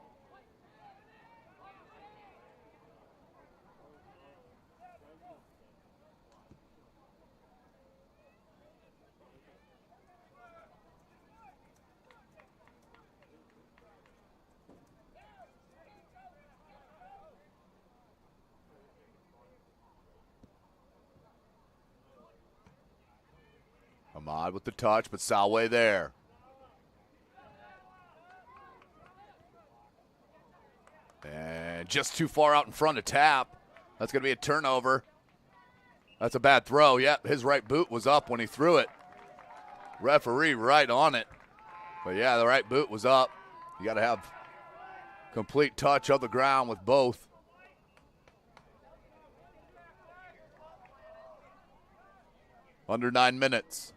Ahmad with the touch, but Salway there. And just too far out in front of Tap. That's going to be a turnover. That's a bad throw. Yep, his right boot was up when he threw it. Referee right on it. But yeah, the right boot was up. You got to have complete touch of the ground with both. Under 9 minutes.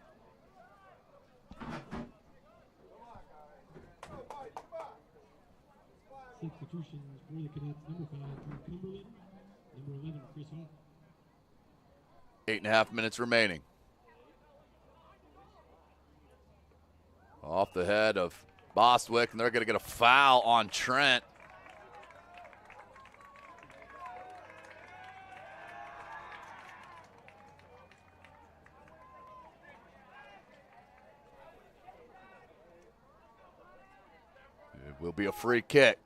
Substitutions for the Cadets, number 5, from Cumberland, number 11, Chris Hall. 8.5 minutes remaining. Off the head of Bostwick, and they're going to get a foul on Trent. It will be a free kick.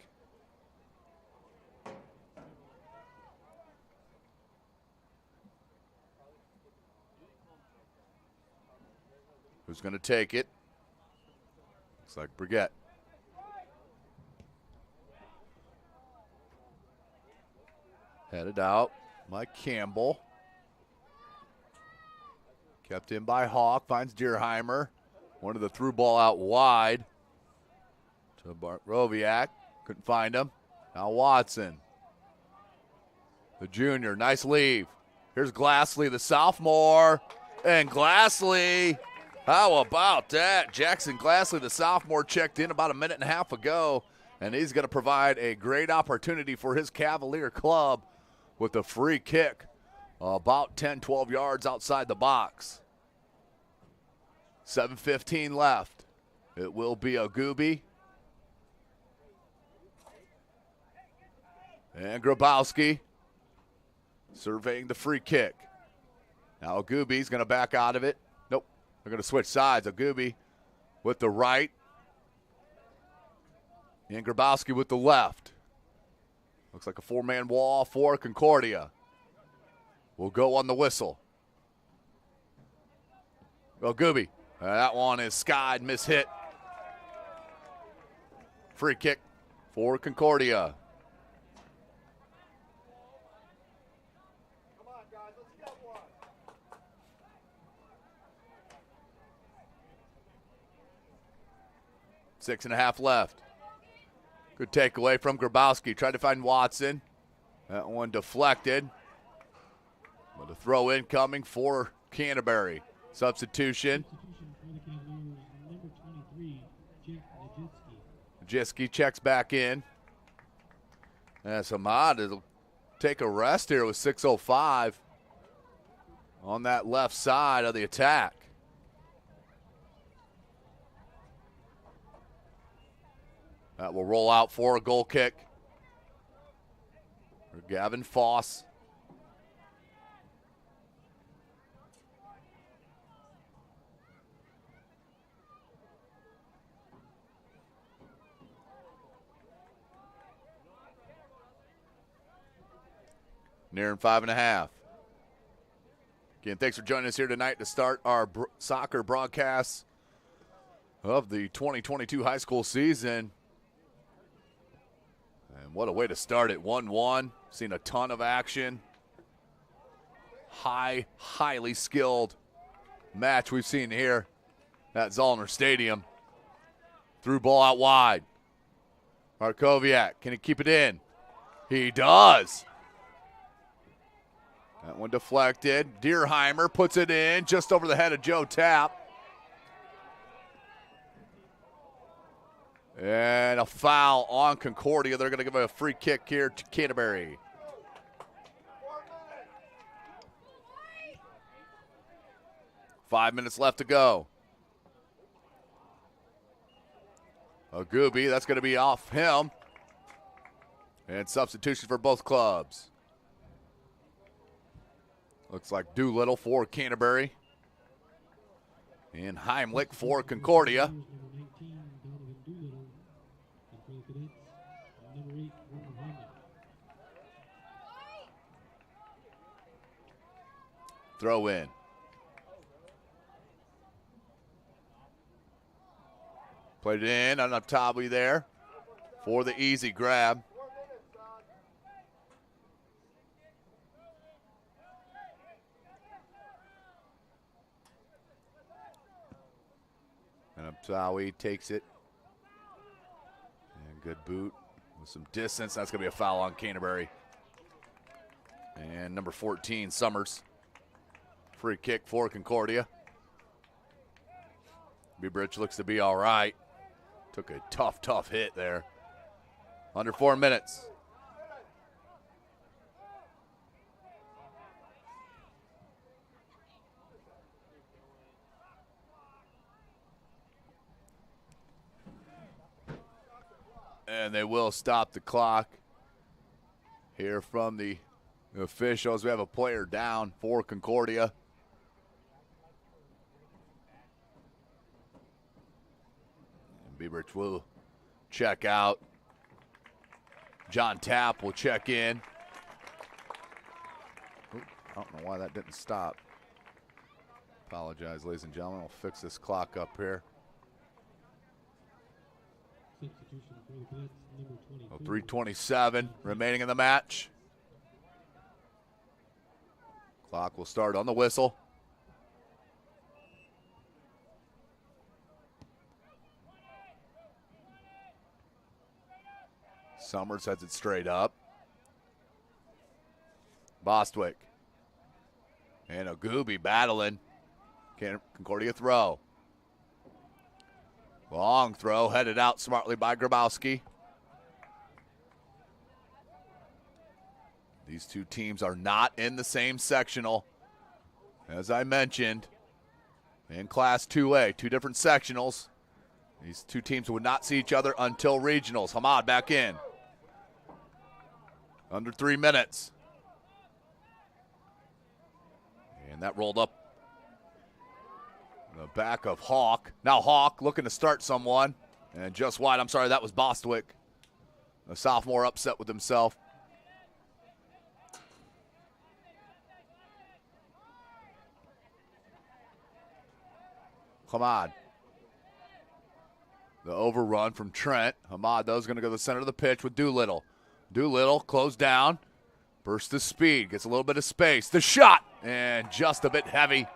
Who's going to take it? Looks like Brigette. Headed out, Mike Campbell. Kept in by Hawk, finds Deerheimer. Wanted the through ball out wide to Bartroviak. Couldn't find him. Now Watson. The junior, nice leave. Here's Glassley, the sophomore. And Glassley, how about that? Jackson Glassley, the sophomore, checked in about a minute and a half ago, and he's going to provide a great opportunity for his Cavalier club with a free kick about 10, 12 yards outside the box. 7:15 left. It will be a Gooby. And Grabowski surveying the free kick. Now Gooby's going to back out of it. Nope. They're going to switch sides. Gooby with the right. And Grabowski with the left. Looks like a four-man wall for Concordia. Will go on the whistle. Well, Gooby. That one is skied, mishit. Free kick for Concordia. Come on, guys, let's get one. Six and a half left. Good takeaway from Grabowski. Tried to find Watson. That one deflected. But a throw incoming for Canterbury. Substitution. Number 23, Jack Jiski checks back in. And Samad will take a rest here with 6:05 on that left side of the attack. That will roll out for a goal kick for Gavin Foss. Nearing 5.5. Again, thanks for joining us here tonight to start our soccer broadcasts of the 2022 high school season. And what a way to start it. 1-1. Seen a ton of action. Highly skilled match we've seen here at Zollner Stadium. Through ball out wide. Markoviak, can he keep it in? He does. That one deflected. Deerheimer puts it in just over the head of Joe Tapp. And a foul on Concordia. They're going to give a free kick here to Canterbury. Five minutes left to go. Gooby, that's going to be off him. And substitutions for both clubs. Looks like Doolittle for Canterbury. And Heimlich for Concordia. Throw in. Played it in on Octavi there for the easy grab. And Abtawi takes it. And good boot with some distance. That's going to be a foul on Canterbury. And number 14, Summers. Free kick for Concordia. Beebridge looks to be all right. Took a tough hit there. Under 4 minutes. And they will stop the clock. Here from the officials, we have a player down for Concordia. And Beebridge will check out. John Tapp will check in. Ooh, I don't know why that didn't stop. Apologize, ladies and gentlemen. We'll fix this clock up here. 3:27 remaining in the match. Clock will start on the whistle. Summers has it straight up. Bostwick and Ogubi battling. Concordia throw. Long throw, headed out smartly by Grabowski. These two teams are not in the same sectional. As I mentioned, in Class 2A, two different sectionals. These two teams would not see each other until regionals. Hamad back in. Under 3 minutes. And that rolled up the back of Hawk. Now Hawk looking to start someone. And just wide. I'm sorry, that was Bostwick. A sophomore upset with himself. Hamad. The overrun from Trent. Hamad, though, is going to go to the center of the pitch with Doolittle. Doolittle closed down. Bursts to speed. Gets a little bit of space. The shot. And just a bit heavy.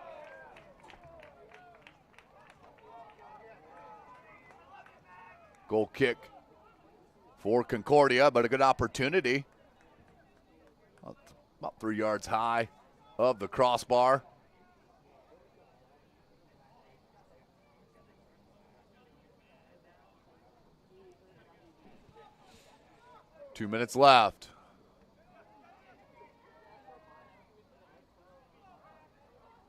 Goal kick for Concordia, but a good opportunity. About 3 yards high of the crossbar. Two minutes left.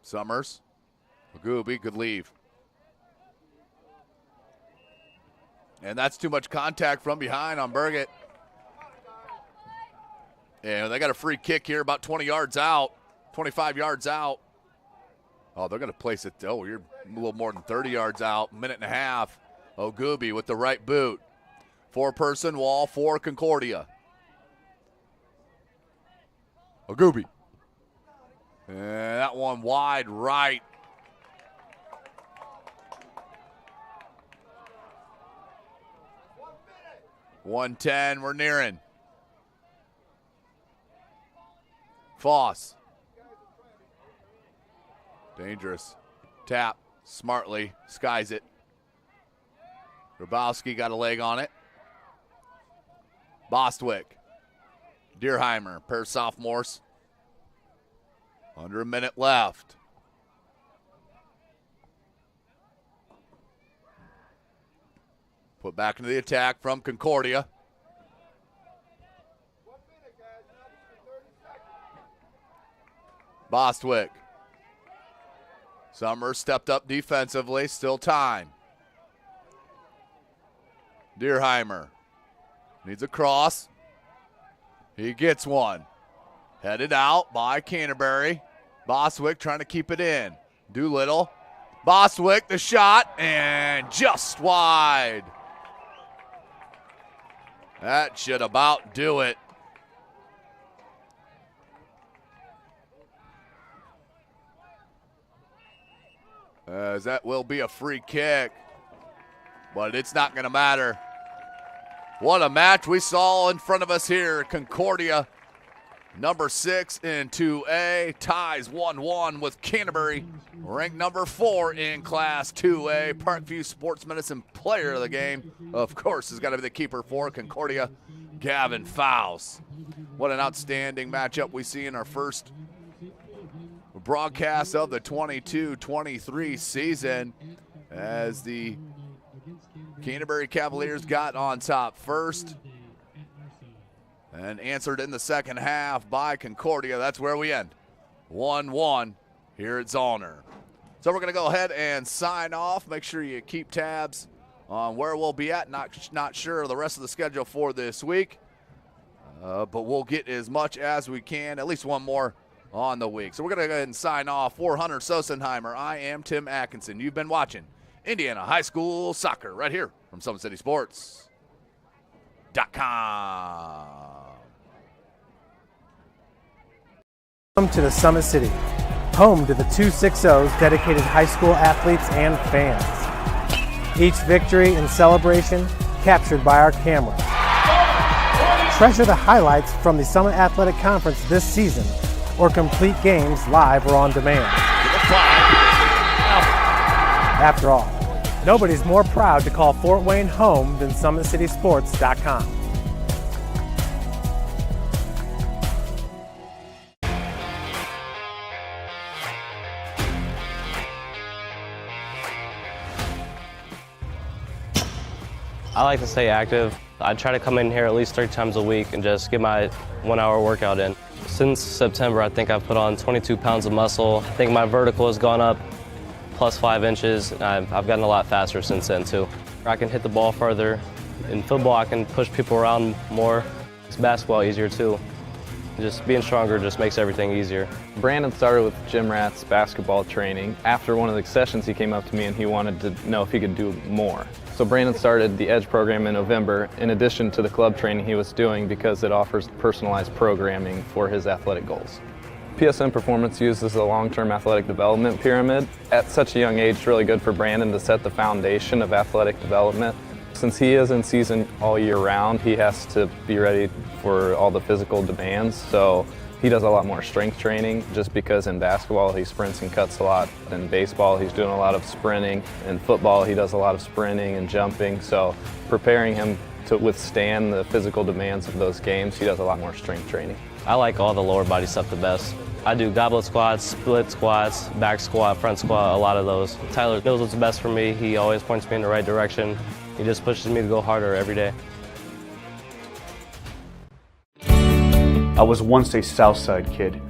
Summers. Magooby could leave. And that's too much contact from behind on Burgett. And they got a free kick here about 20 yards out, 25 yards out. Oh, they're going to place it. Oh, you're a little more than 30 yards out, minute and a half. Ogooby with the right boot. Four-person wall for Concordia. Ogooby. And that one wide right. .110, we're nearing. Foss. Dangerous. Tap, smartly, skies it. Grabowski got a leg on it. Bostwick. Deerheimer, pair of sophomores. Under a minute left. Put back into the attack from Concordia. Bostwick. Summers stepped up defensively, still time. Deerheimer needs a cross. He gets one. Headed out by Canterbury. Bostwick trying to keep it in. Doolittle. Bostwick, the shot, and just wide. That should about do it. As that will be a free kick, but it's not going to matter. What a match we saw in front of us here. Concordia, number 6 in 2A, ties 1-1 with Canterbury, ranked number 4 in Class 2A. Parkview Sports Medicine player of the game, of course, has got to be the keeper for Concordia, Gavin Faust. What an outstanding matchup we see in our first broadcast of the 22-23 season, as the Canterbury Cavaliers got on top first and answered in the second half by Concordia. That's where we end. 1-1 here at Zollner. So we're going to go ahead and sign off. Make sure you keep tabs on where we'll be at. Not sure of the rest of the schedule for this week, but we'll get as much as we can, at least one more on the week. So we're going to go ahead and sign off. For Hunter Sosenheimer, I am Tim Atkinson. You've been watching Indiana High School Soccer right here from SummitCitySports.com. Welcome to the Summit City, home to the 260s dedicated high school athletes and fans. Each victory and celebration captured by our camera. Treasure the highlights from the Summit Athletic Conference this season, or complete games live or on demand. After all, nobody's more proud to call Fort Wayne home than SummitCitySports.com. I like to stay active. I try to come in here at least 3 times a week and just get my 1 hour workout in. Since September, I think I've put on 22 pounds of muscle. I think my vertical has gone up plus 5 inches. I've gotten a lot faster since then too. I can hit the ball further. In football, I can push people around more. It's basketball easier too. Just being stronger just makes everything easier. Brandon started with gym rats basketball training. After one of the sessions, he came up to me and he wanted to know if he could do more. So Brandon started the EDGE program in November in addition to the club training he was doing because it offers personalized programming for his athletic goals. PSN Performance uses the long-term athletic development pyramid. At such a young age, it's really good for Brandon to set the foundation of athletic development. Since he is in season all year round, he has to be ready for all the physical demands. So he does a lot more strength training just because in basketball he sprints and cuts a lot. In baseball he's doing a lot of sprinting. In football he does a lot of sprinting and jumping. So preparing him to withstand the physical demands of those games, he does a lot more strength training. I like all the lower body stuff the best. I do goblet squats, split squats, back squat, front squat, a lot of those. Tyler knows what's best for me. He always points me in the right direction. He just pushes me to go harder every day. I was once a Southside kid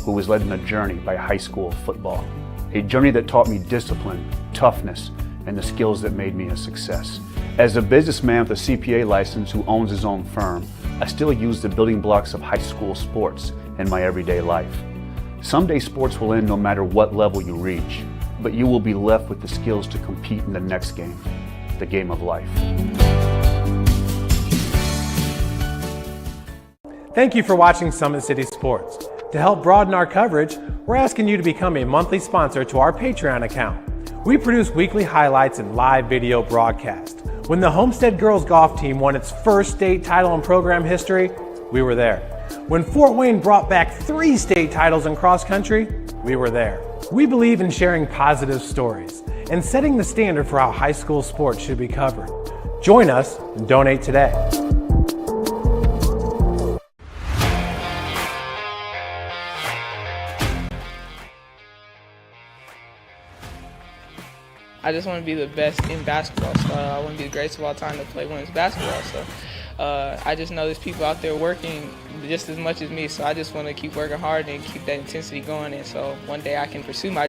who was led on a journey by high school football. A journey that taught me discipline, toughness, and the skills that made me a success. As a businessman with a CPA license who owns his own firm, I still use the building blocks of high school sports in my everyday life. Someday sports will end no matter what level you reach, but you will be left with the skills to compete in the next game, the game of life. Thank you for watching Summit City Sports. To help broaden our coverage, we're asking you to become a monthly sponsor to our Patreon account. We produce weekly highlights and live video broadcast. When the Homestead girls golf team won its first state title in program history, we were there. When Fort Wayne brought back 3 state titles in cross country, we were there. We believe in sharing positive stories and setting the standard for how high school sports should be covered. Join us and donate today. I just want to be the best in basketball. So I want to be the greatest of all time to play women's basketball. So I just know there's people out there working just as much as me. So I just want to keep working hard and keep that intensity going. And so one day I can pursue my